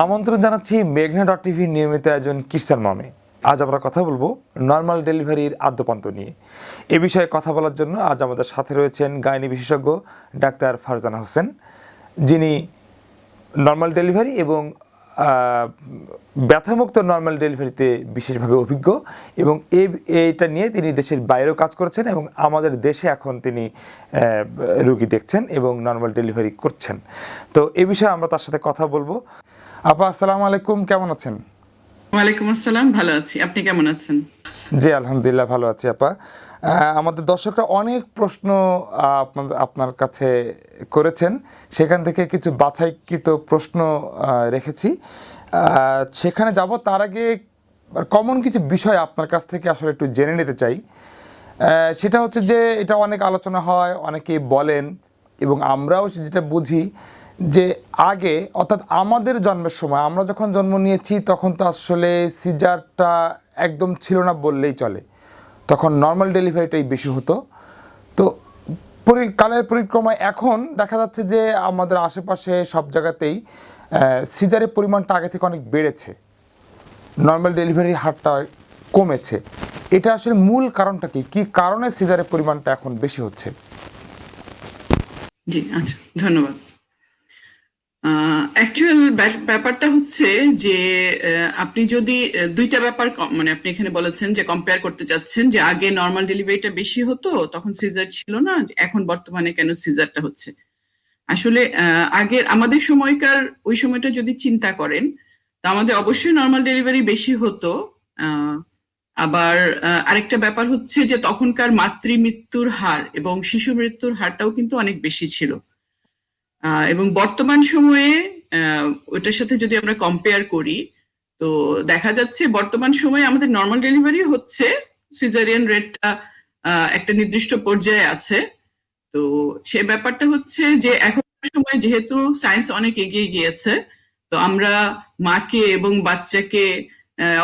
আমন্ত্রণ জানাচ্ছি মেঘনা ডট টিভির নিয়মিত আয়োজন কিরসান মমে। আজ আমরা কথা বলবো নর্মাল ডেলিভারির আদ্যপান্ত নিয়ে। এ বিষয়ে কথা বলার জন্য আজ আমাদের সাথে রয়েছেন গাইনি বিশেষজ্ঞ ডাক্তার ফারজানা হোসেন, যিনি নর্মাল ডেলিভারি এবং ব্যথামুক্ত নর্মাল ডেলিভারিতে বিশেষভাবে অভিজ্ঞ, এবং এইটা নিয়ে তিনি দেশের বাইরেও কাজ করেছেন এবং আমাদের দেশে এখন তিনি রোগী দেখছেন এবং নর্মাল ডেলিভারি করছেন। তো এ বিষয়ে আমরা তার সাথে কথা বলবো। আপা, আসসালামু আলাইকুম, কেমন আছেন? ওয়ালাইকুম আসসালাম, ভালো আছি। আপনি কেমন আছেন? জি আলহামদুলিল্লাহ ভালো আছি আপা। আমাদের দর্শকরা অনেক প্রশ্ন আপনার কাছে করেছেন, সেখান থেকে কিছু বাছাইকৃত প্রশ্ন রেখেছি, সেখানে যাব। তার আগে কমন কিছু বিষয় আপনার কাছ থেকে আসলে একটু জেনে নিতে চাই। সেটা হচ্ছে যে এটা অনেক আলোচনা হয়, অনেকেই বলেন এবং আমরাও যেটা বুঝি যে আগে, অর্থাৎ আমাদের জন্মের সময়, আমরা যখন জন্ম নিয়েছি তখন তো আসলে সিজারটা একদম ছিল না বললেই চলে, তখন নর্মাল ডেলিভারিটাই বেশি হতো। তো কালের পরিক্রমায় এখন দেখা যাচ্ছে যে আমাদের আশেপাশে সব জায়গাতেই সিজারের পরিমাণটা আগে থেকে অনেক বেড়েছে, নর্মাল ডেলিভারির হারটা কমেছে। এটা আসলে মূল কারণটা কি কারণে সিজারের পরিমাণটা এখন বেশি হচ্ছে? জি আচ্ছা, ধন্যবাদ। অ্যাকচুয়াল ব্যাপারটা হচ্ছে যে আপনি যদি দুইটা ব্যাপার মানে আপনি এখানে বলেছেন যে কম্পেয়ার করতে চাচ্ছেন যে আগে নর্মাল ডেলিভারিটা বেশি হতো, তখন সিজার ছিল না, এখন বর্তমানে কেন সিজারটা হচ্ছে। আসলে আগের আমাদের সময়কার ওই সময়টা যদি চিন্তা করেন, তো আমাদের অবশ্যই নর্মাল ডেলিভারি বেশি হতো। আবার আরেকটা ব্যাপার হচ্ছে যে তখনকার মাতৃ মৃত্যুর হার এবং শিশু মৃত্যুর হারটাও কিন্তু অনেক বেশি ছিল। এবং বর্তমান সময়ে ওটার সাথে যদি আমরা কম্পেয়ার করি, তো দেখা যাচ্ছে বর্তমান সময়ে আমাদের নর্মাল ডেলিভারি হচ্ছে, সিজারিয়ান রেটটা একটা নির্দিষ্ট পর্যায়ে আছে। তো সে ব্যাপারটা হচ্ছে যে এখনকার সময় যেহেতু সায়েন্স অনেক এগিয়ে গিয়েছে, তো আমরা মাকে এবং বাচ্চাকে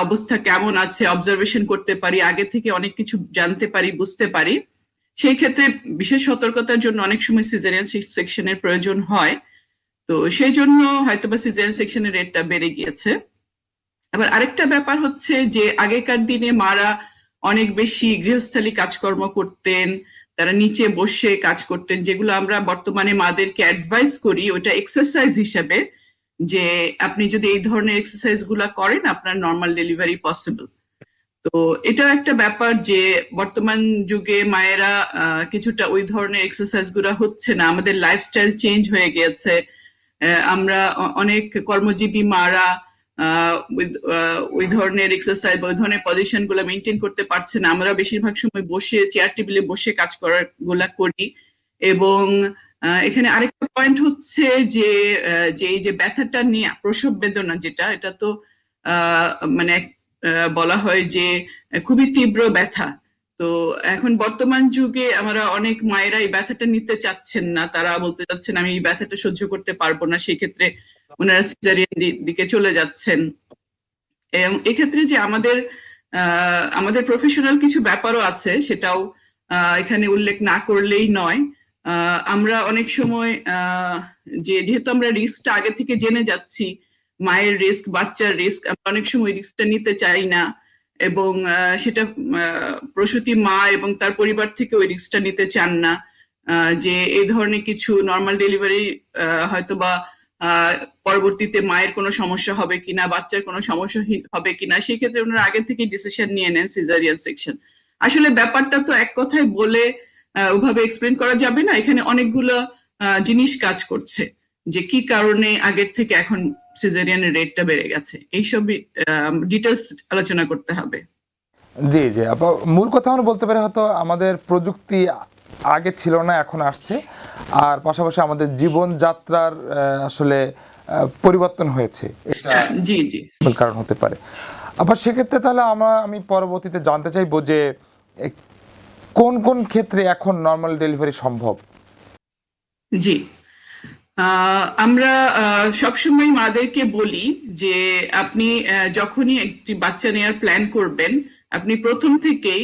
অবস্থা কেমন আছে অবজারভেশন করতে পারি, আগে থেকে অনেক কিছু জানতে পারি, বুঝতে পারি। সেই ক্ষেত্রে বিশেষ সতর্কতার জন্য অনেক সময় সিজারিয়ান সেকশনের প্রয়োজন হয়। তো সেই জন্য হয়তোবা সিজারিয়ান সেকশনের রেটটা বেড়ে গিয়েছে। আবার আরেকটা ব্যাপার হচ্ছে যে আগেকার দিনে মারা অনেক বেশি গৃহস্থালী কাজকর্ম করতেন, তারা নিচে বসে কাজ করতেন, যেগুলো আমরা বর্তমানে মাদেরকে অ্যাডভাইস করি ওটা এক্সারসাইজ হিসেবে, যে আপনি যদি এই ধরনের এক্সারসাইজ গুলা করেন আপনার নর্মাল ডেলিভারি পসিবল। তো এটা একটা ব্যাপার যে বর্তমান যুগে মায়েরা কিছুটা ওই ধরনের এক্সারসাইজ গুলা হচ্ছে না, আমাদের লাইফস্টাইল চেঞ্জ হয়ে গিয়েছে। আমরা অনেক কর্মজীবী মারা ওই ধরনের এক্সারসাইজ ওই ধরনের পজিশন গুলা মেনটেন করতে পারছে না। আমরা বেশিরভাগ সময় বসে চেয়ার টেবিলে বসে কাজ করার গুলা করি। এবং এখানে আরেকটা পয়েন্ট হচ্ছে যে এই যে ব্যথাটা নিয়ে প্রসব বেদনা যেটা, এটা তো মানে বলা হয় যে খুবই তীব্র ব্যথা। তো এখন বর্তমান যুগে আমরা অনেক মায়েরা এই ব্যথাটা নিতে চাচ্ছেন না, তারা বলতে চাচ্ছেন আমি এই ব্যথাটা সহ্য করতে পারবো না, সেই ক্ষেত্রে ওনারা সিজারিয়ান দিকে চলে যাচ্ছেন। এবং এক্ষেত্রে যে আমাদের প্রফেশনাল কিছু ব্যাপারও আছে, সেটাও এখানে উল্লেখ না করলেই নয়। আমরা অনেক সময় যেহেতু আমরা রিস্কটা আগে থেকে জেনে যাচ্ছি, মায়ের রিস্ক, বাচ্চার রিস্ক, আমরা অনেক সময় রিস্কটা নিতে চাই না, এবং সেটা প্রসূতি মা এবং তার পরিবার থেকে ওই রিস্কটা নিতে চান না, যে এই ধরনের কিছু নর্মাল ডেলিভারি হয়তো বা পরবর্তীতে মায়ের কোনো সমস্যা হবে কিনা, বাচ্চার কোনো সমস্যা হবে কিনা, সেই ক্ষেত্রে ওনারা আগে থেকে ডিসিশন নিয়ে নেন সিজারিয়ান সেকশন। আসলে ব্যাপারটা তো এক কথায় বলে ওভাবে এক্সপ্লেন করা যাবে না, এখানে অনেকগুলো জিনিস কাজ করছে যে কি কারণে আগের থেকে এখন সিজারিয়ানের রেটটা বেড়ে গেছে, এইসব ডিটেলস আলোচনা করতে হবে। জি জি আপা, মূল কথা আমরা বলতে পারি হয়তো আমাদের প্রযুক্তি আগে ছিল না, এখন আসছে, আর পাশাপাশি আমাদের জীবনযাত্রার আসলে পরিবর্তন হয়েছে, এটা জি জি মূল কারণ হতে পারে। আবার সেক্ষেত্রে তাহলে আমি পরবর্তীতে জানতে চাইবো যে কোন কোন ক্ষেত্রে এখন নর্মাল ডেলিভারি সম্ভব? জি আমরা সবসময় মাদেরকে বলি যে আপনি যখনই একটি বাচ্চা নেওয়ার প্ল্যান করবেন, আপনি প্রথম থেকেই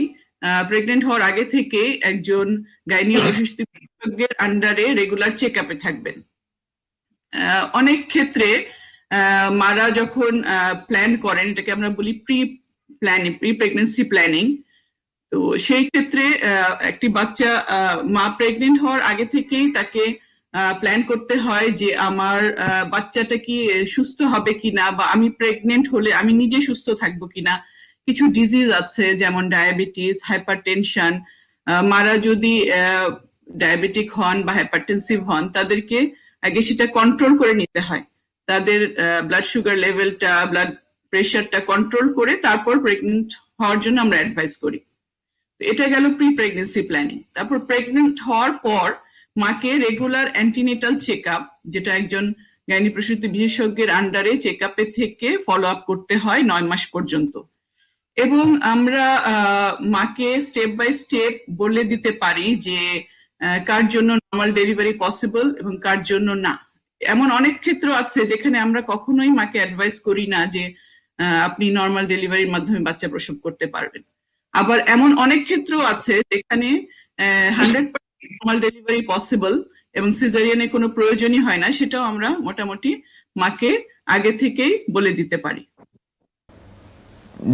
প্রেগনেন্ট হওয়ার আগে থেকে একজন গাইনি প্রসূতি বিশেষজ্ঞের আন্ডারে রেগুলার চেক আপে থাকবেন। অনেক ক্ষেত্রে মারা যখন প্ল্যান করেন, এটাকে আমরা বলি প্রি প্রেগনেন্সি প্ল্যানিং। তো সেই ক্ষেত্রে একটি বাচ্চা মা প্রেগনেন্ট হওয়ার আগে থেকেই তাকে প্ল্যান করতে হয় যে আমার বাচ্চাটা কি সুস্থ হবে কিনা, বা আমি প্রেগনেন্ট হলে আমি নিজে সুস্থ থাকবো কিনা। কিছু ডিজিজ আছে যেমন ডায়াবেটিস, হাইপারটেনশন। মারা যদি ডায়াবেটিক হন বা হাইপারটেনসিভ হন, তাদেরকে আগে সেটা কন্ট্রোল করে নিতে হয়। তাদের ব্লাড সুগার লেভেলটা, ব্লাড প্রেশারটা কন্ট্রোল করে তারপর প্রেগনেন্ট হওয়ার জন্য আমরা অ্যাডভাইস করি। এটা গেল প্রি প্রেগনেন্সি প্ল্যানিং। তারপর প্রেগনেন্ট হওয়ার পর মাকে রেগুলার অ্যান্টিনেটাল চেক আপ, যেটা একজন গাইনি প্রসূতি বিশেষজ্ঞের আন্ডারে চেক আপে থেকে ফলো আপ করতে হয় 9 মাস পর্যন্ত। এবং আমরা মাকে স্টেপ বাই স্টেপ বলে দিতে পারি যে কার জন্য নর্মাল ডেলিভারি পসিবল এবং কার জন্য না। এমন অনেক ক্ষেত্র আছে যেখানে আমরা কখনোই মাকে অ্যাডভাইস করি না যে আপনি নর্মাল ডেলিভারির মাধ্যমে বাচ্চা প্রসব করতে পারবেন। আবার এমন অনেক ক্ষেত্র আছে যেখানে 100% নর্মাল ডেলিভারি পসিবল এবং সিজারিয়ানের কোনো প্রয়োজনই হয় না, সেটাও আমরা মোটামুটি মাকে আগে থেকেই বলে দিতে পারি।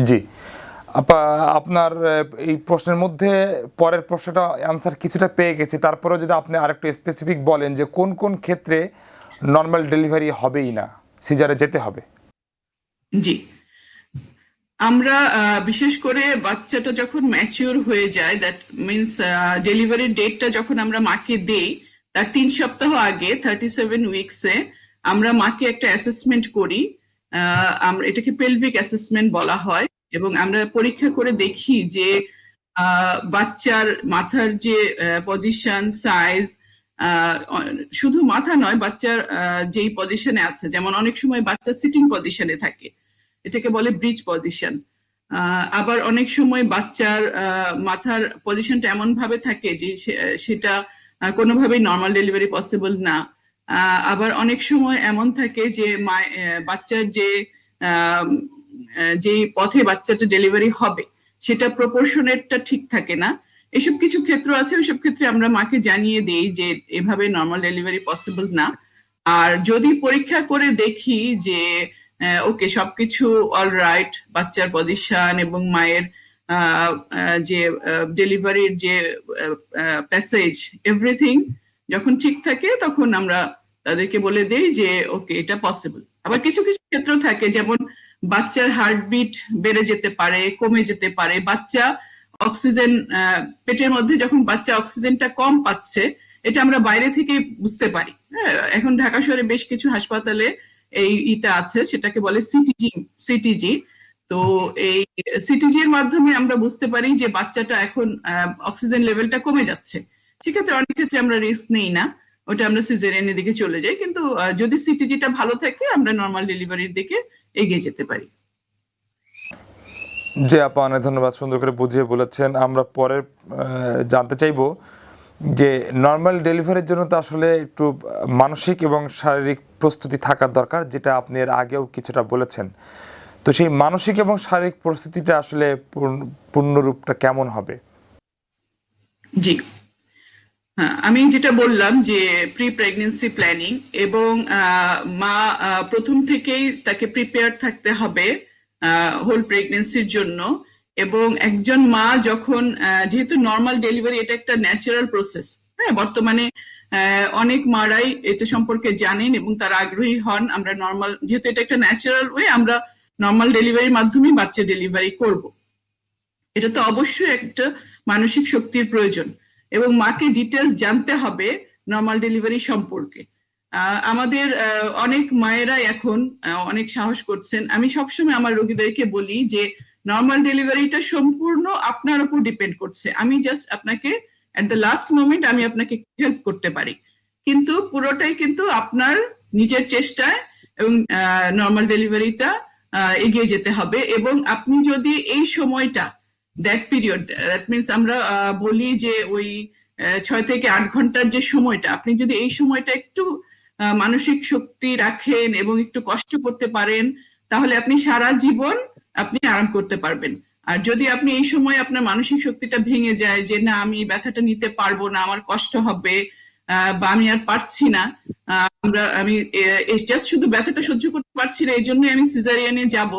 জি আপা, আপনার এই প্রশ্নের মধ্যে পরের প্রশ্নটা অ্যান্সার কিছুটা পেয়ে গেছি, তারপরেও যদি আপনি আরেকটু স্পেসিফিক বলেন যে কোন কোন ক্ষেত্রে নর্মাল ডেলিভারি হবেই না, সিজারে যেতে হবে। জি, আমরা বিশেষ করে বাচ্চাটা যখন ম্যাচিওর হয়ে যায়, দ্যাট মিনস ডেলিভারির ডেটটা যখন আমরা মাকে দেই তার 3 সপ্তাহ আগে 37 উইকসে আমরা মাকে একটা অ্যাসেসমেন্ট করি। আমরা এটাকে পেলভিক অ্যাসেসমেন্ট বলা হয়, এবং আমরা পরীক্ষা করে দেখি যে বাচ্চার মাথার যে পজিশন, সাইজ, শুধু মাথা নয়, বাচ্চার যেই পজিশনে আছে, যেমন অনেক সময় বাচ্চা সিটিং পজিশনে থাকে, এটাকে বলে ব্রিজ পজিশন। আবার অনেক সময় বাচ্চার মাথার পজিশনটা এমন ভাবে থাকে যে সেটা কোনোভাবেই নর্মাল ডেলিভারি পসিবল না। আবার অনেক সময় এমন থাকে যে বাচ্চার যে পথে বাচ্চাটা ডেলিভারি হবে সেটা প্রপোর্শনেটটা ঠিক থাকে না। এসব কিছু ক্ষেত্র আছে, ওইসব ক্ষেত্রে আমরা মাকে জানিয়ে দিই যে এভাবে নর্মাল ডেলিভারি পসিবল না। আর যদি পরীক্ষা করে দেখি যে ওকে সবকিছু অলরাইট, বাচ্চার পজিশন এবং মায়ের যে ডেলিভারির যে প্যাসেজ, এভরিথিং যখন ঠিক থাকে, তখন আমরা তাদেরকে বলে দেই যে ওকে এটা পসিবল। আবার কিছু কিছু ক্ষেত্র থাকে, যেমন বাচ্চার হার্টবিট বেড়ে যেতে পারে, কমে যেতে পারে, বাচ্চা অক্সিজেন পেটের মধ্যে যখন বাচ্চা অক্সিজেনটা কম পাচ্ছে, এটা আমরা বাইরে থেকে বুঝতে পারি। এখন ঢাকা শহরে বেশ কিছু হাসপাতালে এটা আছে, সেটাকে বলে সিটিজি। তো এই সিটিজি এর মাধ্যমে আমরা বুঝতে পারি যে বাচ্চাটা এখন অক্সিজেন লেভেলটা কমে যাচ্ছে। সেক্ষেত্রে অনেক ক্ষেত্রে আমরা রিস্ক নেই না, ওটা আমরা সিজারিয়ানের দিকে চলে যাই। কিন্তু যদি সিটিজিটা ভালো থাকে, আমরা নর্মাল ডেলিভারির দিকে এগিয়ে যেতে পারি। জি আপা, অনেক ধন্যবাদ, সুন্দর করে বুঝিয়ে বলেছেন। আমরা পরে জানতে চাইবো যে নর্মাল ডেলিভারির জন্য তো আসলে একটু মানসিক এবং শারীরিক প্রস্তুতি থাকার দরকার, যেটা আপনি এর আগেও কিছুটা বলেছেন। তো সেই মানসিক এবং শারীরিক প্রস্তুতিটা আসলে পূর্ণরূপটা কেমন হবে? জি, হ্যাঁ, আমি যেটা বললাম যে প্রি প্রেগনেন্সি প্ল্যানিং, এবং মা প্রথম থেকেই তাকে প্রিপেয়ার থাকতে হবে হোল প্রেগনেন্সির জন্য। এবং একজন মা যখন যেহেতু নর্মাল ডেলিভারি এটা একটা ন্যাচারাল প্রসেস, হ্যাঁ, বর্তমানে অনেক মারাই এটা সম্পর্কে জানেন এবং তারা আগ্রহী হন। আমরা নর্মাল, যেহেতু এটা একটা ন্যাচারাল ওয়ে, আমরা নর্মাল ডেলিভারির মাধ্যমে বাচ্চা ডেলিভারি করব। এটা তো অবশ্যই একটা মানসিক শক্তির প্রয়োজন, এবং মাকে ডিটেলস জানতে হবে নর্মাল ডেলিভারি সম্পর্কে। আমাদের অনেক মায়েরা এখন অনেক সাহস করছেন। আমি সবসময় আমার রোগীদেরকে বলি যে নর্মাল ডেলিভারিটা সম্পূর্ণ আপনার উপর ডিপেন্ড করছে। আমি জাস্ট আপনাকে এট দ্য লাস্ট মোমেন্ট আমি আপনাকে হেল্প করতে পারি, কিন্তু পুরোটাই কিন্তু আপনার নিজের চেষ্টায় এবং নর্মাল ডেলিভারিটা এগিয়ে যেতে হবে। এবং আপনি যদি এই সময়টা, দ্যাট পিরিয়ড, দ্যাট মিনস আমরা বলি যে ওই 6 থেকে 8 ঘন্টার যে সময়টা, আপনি যদি এই সময়টা একটু মানসিক শক্তি রাখেন এবং একটু কষ্ট করতে পারেন, তাহলে আপনি সারা জীবন আপনি আরাম করতে পারবেন। আর যদি আপনি এই সময় আপনার মানসিক শক্তিটা ভেঙে যায় যে না, আমি ব্যথাটা নিতে পারবো না, আমার কষ্ট হবে, বা আমি আর পারছি না, আমি জাস্ট শুধু ব্যথাটা সহ্য করতে পারছি না, এই জন্যই আমি সিজারিয়ানে যাব,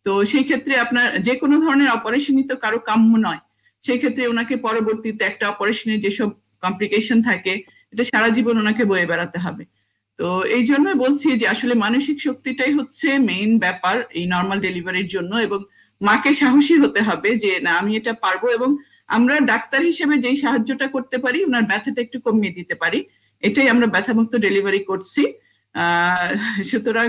তো সেই ক্ষেত্রে আপনার যে কোনো ধরনের অপারেশনই তো কারো কাম্য নয়। সেই ক্ষেত্রে ওনাকে পরবর্তীতে একটা অপারেশনের যেসব কমপ্লিকেশন থাকে, এটা সারা জীবন ওনাকে বয়ে বেড়াতে হবে। তো এই জন্য বলছি যে আসলে মানসিক শক্তিটাই হচ্ছে মেইন ব্যাপার এই নর্মাল ডেলিভারির জন্য, এবং মাকে সাহসী হতে হবে যে না আমি এটা পারবো, এবং আমরা ডাক্তার হিসেবে যেই সাহায্যটা করতে পারি ওনার ব্যথাটা একটু কমিয়ে দিতে পারি, এটাই আমরা ব্যথামুক্ত ডেলিভারি করছি। আহ সুতরাং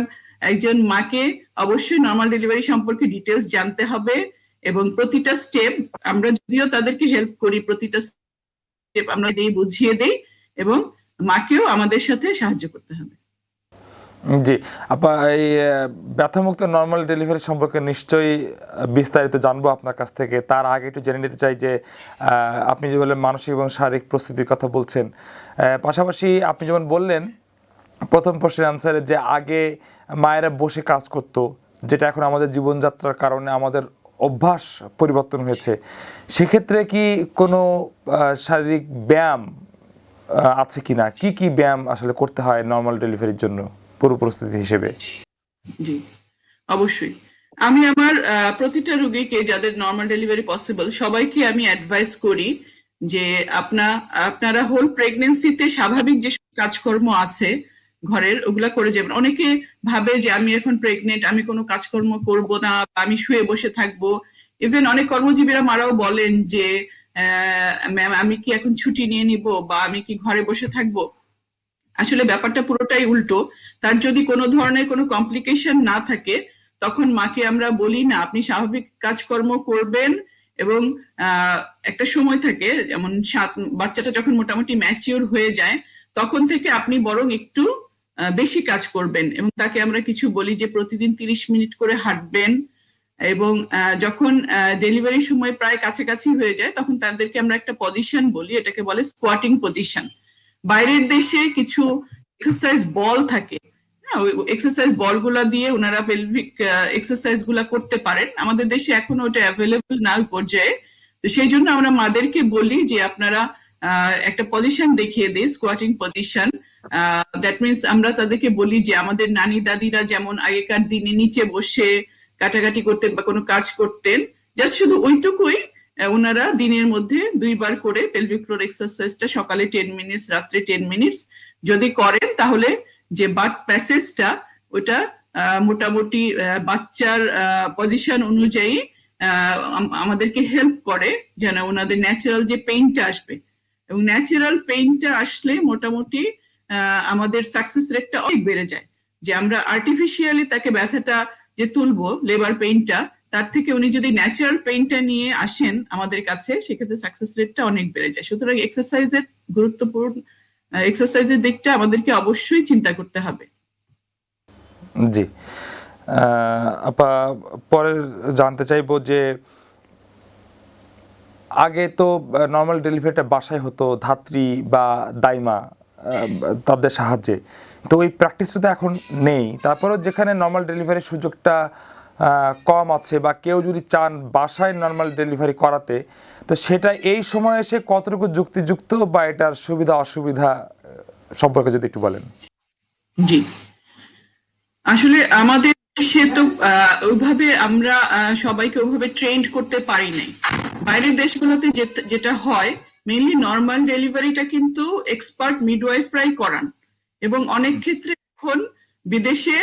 একজন মাকে অবশ্যই নর্মাল ডেলিভারি সম্পর্কে ডিটেলস জানতে হবে, এবং প্রতিটা স্টেপ আমরা যদিও তাদেরকে হেল্প করি, প্রতিটা স্টেপ আমরা দিয়ে বুঝিয়ে দেই, এবং মাকেও আমাদের সাথে সাহায্য করতে হবে। জি আপা, এই ব্যথামুক্ত নর্মাল ডেলিভারি সম্পর্কে নিশ্চয়ই বিস্তারিত জানবো আপনার কাছ থেকে। তার আগে একটু জেনে নিতে চাই যে আপনি যে বললেন মানসিক এবং শারীরিক প্রস্তুতির কথা বলছেন, পাশাপাশি আপনি যেমন বললেন প্রথম প্রশ্নের আনসারে যে আগে মায়েরা বসে কাজ করতো, যেটা এখন আমাদের জীবনযাত্রার কারণে আমাদের অভ্যাস পরিবর্তন হয়েছে, সেক্ষেত্রে কি কোনো শারীরিক ব্যায়াম আছে কিনা, কি কি ব্যায়াম আসলে করতে হয় নর্মাল ডেলিভারির জন্য পুরো প্রস্তুতি হিসেবে? জি, অবশ্যই। আমি আমার প্রতিটা রোগীকে যাদের নর্মাল ডেলিভারি পসিবল সবাইকে আমি অ্যাডভাইস করি যে আপনারা হোল প্রেগনেন্সিতে স্বাভাবিক যে কাজকর্ম আছে ঘরের ওগুলা করে যাবেন। অনেকে ভাবে যে আমি এখন প্রেগনেন্ট, আমি কোনো কাজকর্ম করব না, বা আমি শুয়ে বসে থাকবো। ইভেন অনেক কর্মজীবীরা মারাও বলেন যে ম্যাম আমি কি এখন ছুটি নিয়ে নিব, বা আমি কি ঘরে বসে থাকবো। আসলে ব্যাপারটা পুরোটাই উল্টো। তার যদি কোনো ধরনের কোনো কমপ্লিকেশন না থাকে তখন মাকে আমরা বলি না আপনি স্বাভাবিক কাজকর্ম করবেন, এবং একটা সময় থাকে যেমন বাচ্চাটা যখন মোটামুটি ম্যাচিওর হয়ে যায় তখন থেকে আপনি বরং একটু বেশি কাজ করবেন, এবং তাকে আমরা কিছু বলি যে প্রতিদিন 30 মিনিট করে হাঁটবেন, এবং যখন ডেলিভারির সময় প্রায় কাছাকাছি হয়ে যায় তখন তাদেরকে আমরা একটা পজিশন বলি, এটাকে বলে স্কোয়াটিং পজিশন। বাইরের দেশে কিছু এক্সারসাইজ বল থাকে, হ্যাঁ ওই এক্সারসাইজ বল গুলা দিয়ে ওনারা পেলভিক এক্সারসাইজ গুলা করতে পারেন। আমাদের দেশে এখনো ওটা অ্যাভেলেবল না ওই পর্যায়ে, তো সেই জন্য আমরা মাদেরকে বলি যে আপনারা একটা পজিশন দেখিয়ে দিই, স্কোয়াটিং পজিশন। দ্যাট মিনস আমরা তাদেরকে বলি যে আমাদের নানি দাদিরা যেমন আগেকার দিনে নিচে বসে কাটাকাটি করতেন বা কোনো কাজ করতেন, জাস্ট শুধু ওইটুকুই ওনারা দিনের মধ্যে 2বার করে পেলভিক ফ্লোর এক্সারসাইজটা সকালে 10 মিনিটস, রাত্রে 10 মিনিটস যদি করেন তাহলে যে বাট প্যাসেজটা ওটা মোটামুটি বাচ্চার পজিশন অনুযায়ী আমাদেরকে হেল্প করে যেন ওনাদের ন্যাচারাল যে পেইনটা আসবে, এবং ন্যাচারাল পেইনটা আসলে মোটামুটি আমাদের সাকসেস রেটটা অনেক বেড়ে যায়। যে আমরা আর্টিফিশিয়ালি তাকে ব্যথাটা যে তুলবো লেবার পেইনটা, তার থেকে উনি যদি ন্যাচারাল পেইনটা নিয়ে আসেন আমাদের কাছে সেক্ষেত্রে সাকসেস রেটটা অনেক বেড়ে যায়। সুতরাং এক্সারসাইজের গুরুত্বপূর্ণ এক্সারসাইজের দিকটা আমাদেরকে অবশ্যই চিন্তা করতে হবে। জি আপা, পরে জানতে চাইবো যে আগে তো নর্মাল ডেলিভারিটা বাসায় হতো ধাত্রী বা দাইমা তাদের সাহায্যে, তো ওই প্র্যাকটিসটা তো এখন নেই। তারপরেও যেখানে নর্মাল ডেলিভারির সুযোগটা কম আছে বা কেউ যদি চান বাসায় নর্মাল ডেলিভারি করাতে, তো সেটা এই সময় এসে কতটুকু যুক্তিযুক্ত বা এটার সুবিধা অসুবিধা সম্পর্কে যদি একটু বলেন। জি, আসলে আমাদের দেশে তো ওইভাবে আমরা সবাইকে ওইভাবে ট্রেন্ড করতে পারি নাই। বাইরের দেশগুলোতে যেটা হয় মেইনলি নর্মাল ডেলিভারিটা কিন্তু এক্সপার্ট মিডওয়াইফরাই করান, এবং অনেক ক্ষেত্রে এখন বিদেশে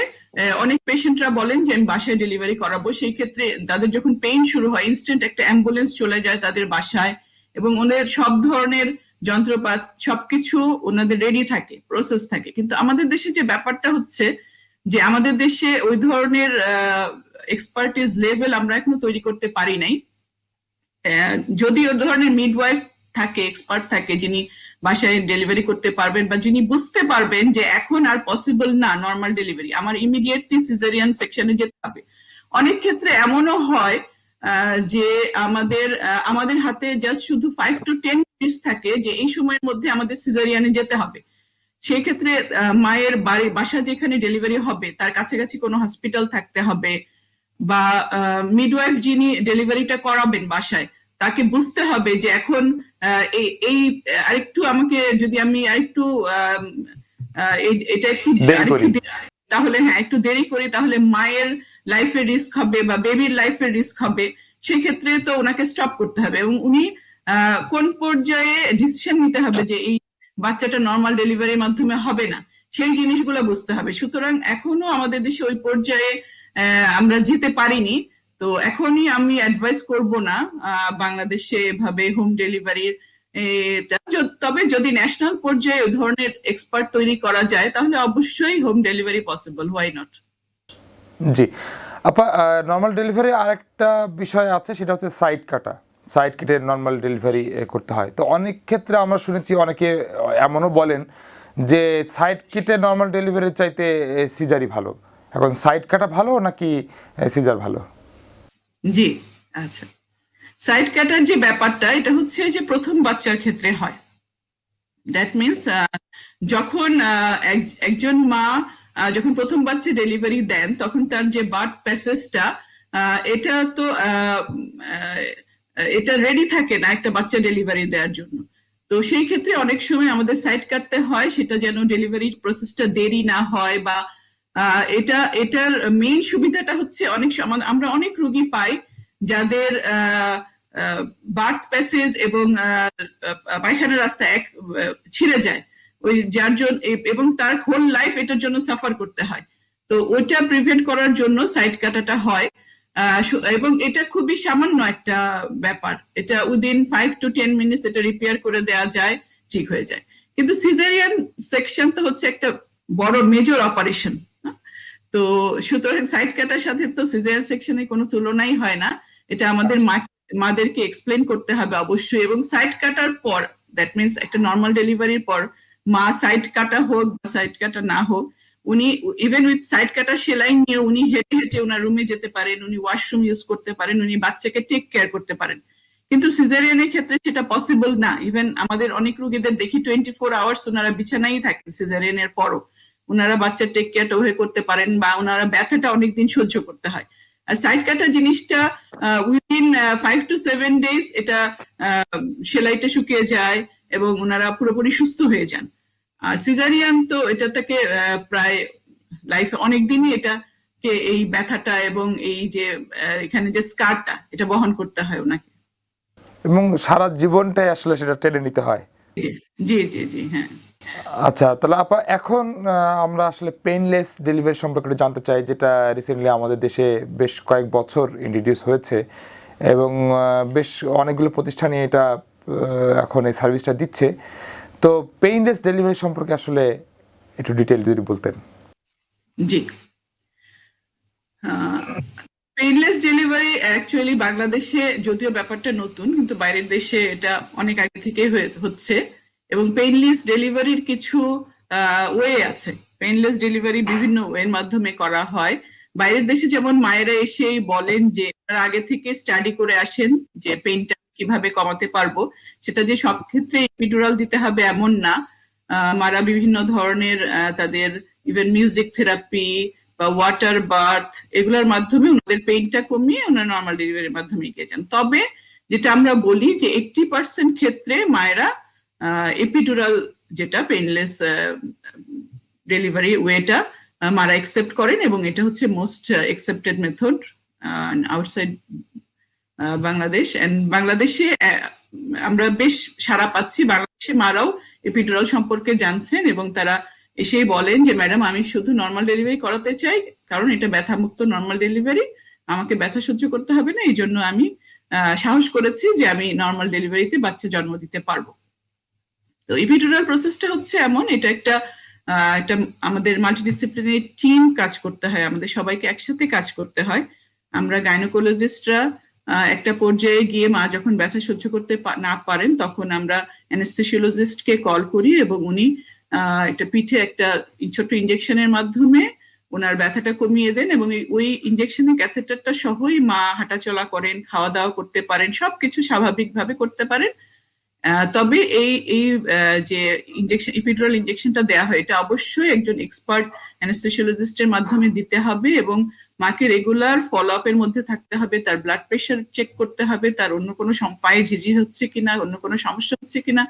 অনেক পেশেন্টরা বলেন যে আমি বাসায় ডেলিভারি করাবো। সেই ক্ষেত্রে তাদের যখন পেইন শুরু হয় ইনস্ট্যান্ট একটা অ্যাম্বুলেন্স চলে যায় তাদের বাসায়, এবং ওদের সব ধরনের যন্ত্রপাত সবকিছু ওনাদের রেডি থাকে, প্রসেস থাকে। কিন্তু আমাদের দেশে যে ব্যাপারটা হচ্ছে যে আমাদের দেশে ওই ধরনের এক্সপার্টিস লেভেল আমরা এখনো তৈরি করতে পারি নাই। যদি ওই ধরনের মিডওয়াইফ থাকে, এক্সপার্ট থাকে যিনি বাসায় ডেলিভারি করতে পারবেন বা যিনি বুঝতে পারবেন যে এখন আর পসিবল না নর্মাল ডেলিভারি, আমার ইমিডিয়েটলি সিজারিয়ান সেকশনে যেতে হবে। অনেক ক্ষেত্রে এমনও হয় যে আমাদের হাতে জাস্ট শুধু 5 to 10 মিনিটস থাকে যে এই সময়ের মধ্যে আমাদের সিজারিয়ানে যেতে হবে। সেই ক্ষেত্রে মায়ের বাসা যেখানে ডেলিভারি হবে তার কাছাকাছি কোনো হসপিটাল থাকতে হবে, বা মিডওয়াইফ যিনি ডেলিভারিটা করাবেন বাসায় তাকে বুঝতে হবে যে এখন এই এই আরেকটু আমাকে যদি আমি আরেকটু এটা একটু দেরি আরেকটু করি। তাহলে হ্যাঁ একটু দেরি করি তাহলে মায়ের লাইফে রিস্ক হবে বা বেবির লাইফে রিস্ক হবে, সেক্ষেত্রে তো ওনাকে স্টপ করতে হবে এবং উনি কোন পর্যায়ে ডিসিশন নিতে হবে যে এই বাচ্চাটা নর্মাল ডেলিভারির মাধ্যমে হবে না, সেই জিনিসগুলো বুঝতে হবে। সুতরাং এখনো আমাদের দেশে ওই পর্যায়ে আমরা যেতে পারিনি। তো এখনই আমি অ্যাডভাইস করব না বাংলাদেশে এভাবে হোম ডেলিভারির। তবে যদি ন্যাশনাল পর্যায়ে ওই ধরনের এক্সপার্ট তৈরি করা যায় তাহলে অবশ্যই home delivery possible, why not. জি আপা, নর্মাল ডেলিভারি আরেকটা বিষয় আছে, সেটা হচ্ছে সাইড কাটা। সাইড কেটে নর্মাল ডেলিভারি করতে হয়। তো অনেক ক্ষেত্রে আমরা শুনেছি অনেকে এমনও বলেন যে সাইড কেটে নর্মাল ডেলিভারির চাইতে সিজারই ভালো। এখন সাইড কাটা ভালো নাকি সিজার ভালো? জি, আচ্ছা, সাইড কাটার যে ব্যাপারটা এটা হচ্ছে যে প্রথম বাচ্চার ক্ষেত্রে হয়। দ্যাট মিনস যখন একজন মা যখন প্রথম বাচ্চা ডেলিভারি দেন তখন তার যে বার্থ প্যাসেজটা এটা তো এটা রেডি থাকে না একটা বাচ্চা ডেলিভারি দেওয়ার জন্য। তো সেই ক্ষেত্রে অনেক সময় আমাদের সাইড কাটতে হয়, সেটা যেন ডেলিভারি প্রসেসটা দেরি না হয় বা এটার মেইন সুবিধাটা হচ্ছে অনেক সময় আমরা অনেক রোগী পাই যাদের বার্থ প্যাসেজ এবং পায়খানার রাস্তা এক ছিঁড়ে যায়, ওই যার জন্য এবং তার হোল লাইফ এটার জন্য সাফার করতে হয়। তো ওইটা প্রিভেন্ট করার জন্য সাইড কাটাটা হয় এবং এটা খুবই সামান্য একটা ব্যাপার, এটা উইদিন 5 to 10 মিনিটস এটা রিপেয়ার করে দেওয়া যায়, ঠিক হয়ে যায়। কিন্তু সিজারিয়ান সেকশন তো হচ্ছে একটা বড় মেজর অপারেশন। তো সুতরাং সাইড কাটার সাথে তো সিজারিয়ান সেকশনের কোনো তুলনাই হয় না। এটা আমাদের মাদেরকে এক্সপ্লেন করতে হবে অবশ্যই। এবং সাইড কাটার পর, দ্যাট মিনস একটা নর্মাল ডেলিভারির পর মা সাইড কাটা হোক বা সাইড কাটা না হোক, উনি ইভেন উইথ সাইড কাটা সেলাই নিয়ে উনি হেঁটে হেঁটে ওনার রুমে যেতে পারেন, উনি ওয়াশরুম ইউজ করতে পারেন, উনি বাচ্চাকে টেক কেয়ার করতে পারেন। কিন্তু সিজারিয়ানের ক্ষেত্রে সেটা পসিবল না। ইভেন আমাদের অনেক রোগীদের দেখি 24 আওয়ার্স ওনারা বিছানায় থাকেন সিজারিয়ানের পরও, ওনারা বাচ্চার টেক কেয়ারটা ওভাবে করতে পারেন বা ওনারা ব্যথাটা অনেকদিন সহ্য করতে হয়। আর সাইড কাটা জিনিসটা উইদিন 5 to 7 days এটা সেলাইটা শুকিয়ে যায় এবং ওনারা পুরোপুরি সুস্থ হয়ে যান। আর সিজারিয়ান তো এটা থেকে প্রায় লাইফে অনেকদিনই এটাকে এই ব্যথাটা এবং এই যে এখানে যে স্কারটা এটা বহন করতে হয় ওনাকে, এবং সারা জীবনটাই আসলে সেটা টেনে নিতে হয়। জি জি জি হ্যাঁ। আচ্ছা, তাহলে আপা এখন আমরা আসলে পেইনলেস ডেলিভারি সম্পর্কে জানতে চাই, যেটা রিসেন্টলি আমাদের দেশে বেশ কয়েক বছর ইন্ট্রোডিউস হয়েছে এবং বেশ অনেকগুলো প্রতিষ্ঠানই এটা এখন এই সার্ভিসটা দিচ্ছে। তো পেইনলেস ডেলিভারি সম্পর্কে আসলে একটু ডিটেইল যদি বলতেন। জি, পেইনলেস ডেলিভারি অ্যাকচুয়ালি বাংলাদেশে যদিও ব্যাপারটা নতুন, কিন্তু বাইরের দেশে এটা অনেক আগে থেকেই হচ্ছে। এবং পেইনলেস ডেলিভারির কিছু ওয়ে আছে। পেইনলেস ডেলিভারি বিভিন্ন ওয়ের মাধ্যমে করা হয়। বাইরের দেশে যেমন মায়েরা এসেই বলেন যে তারা আগে থেকে স্টাডি করে আসেন যে পেইনটা কিভাবে কমাতে পারবো। সেটা যে সব ক্ষেত্রে এপিডুরাল দিতে হবে এমন না। মারা বিভিন্ন ধরনের তাদের ইভেন মিউজিক থেরাপি বা ওয়াটার বার্থ এগুলোর মাধ্যমে ওনাদের পেইনটা কমিয়ে ওনারা নর্মাল ডেলিভারির মাধ্যমে এগিয়ে যান। তবে যেটা আমরা বলি যে 80% ক্ষেত্রে মায়েরা এপিডুরাল যেটা পেইনলেস ডেলিভারি ওয়েটা মারা একসেপ্ট করেন এবং এটা হচ্ছে most accepted method outside Bangladesh. And বাংলাদেশে আমরা বেশ সাড়া পাচ্ছি, বাংলাদেশে মারাও এপিডুরাল সম্পর্কে জানছেন এবং তারা এসেই বলেন যে ম্যাডাম আমি শুধু নর্মাল ডেলিভারি করাতে চাই, কারণ এটা ব্যথা মুক্ত নর্মাল ডেলিভারি, আমাকে ব্যথা সহ্য করতে হবে না, এই জন্য আমি সাহস করেছি যে আমি নর্মাল ডেলিভারিতে বাচ্চা জন্ম দিতে পারবো। তো এপিডুরাল প্রসেসটা হচ্ছে এমন, এটা একটা আমাদের মাল্টিডিসিপ্লিনারি টিম কাজ করতে হয়, আমাদের সবাইকে একসাথে কাজ করতে হয়। আমরা গাইনোকোলজিস্টরা একটা পর্যায়ে গিয়ে মা যখন ব্যথা সহ্য করতে না পারেন তখন আমরা অ্যানেস্থেসিওলজিস্টকে কল করি এবং উনি একটা পিঠে একটা ছোট্ট ইনজেকশনের মাধ্যমে ওনার ব্যথাটা কমিয়ে দেন এবং ওই ইনজেকশনের ক্যাথেটারটা সহই মা হাঁটাচলা করেন, খাওয়া দাওয়া করতে পারেন, সবকিছু স্বাভাবিকভাবে করতে পারেন। তবে এই এই যে ইনজেকশন এপিডুরাল ইনজেকশনটা দেওয়া হয় এটা অবশ্যই একজন এক্সপার্ট অ্যানেস্থেসিওলজিস্টের মাধ্যমে দিতে হবে এবং মাকে রেগুলার ফলো আপের মধ্যে থাকতে হবে, তার ব্লাড প্রেশার চেক করতে হবে, তার অন্য কোনো পায়ে ঝিঝি হচ্ছে কিনা, অন্য কোনো সমস্যা হচ্ছে কিনা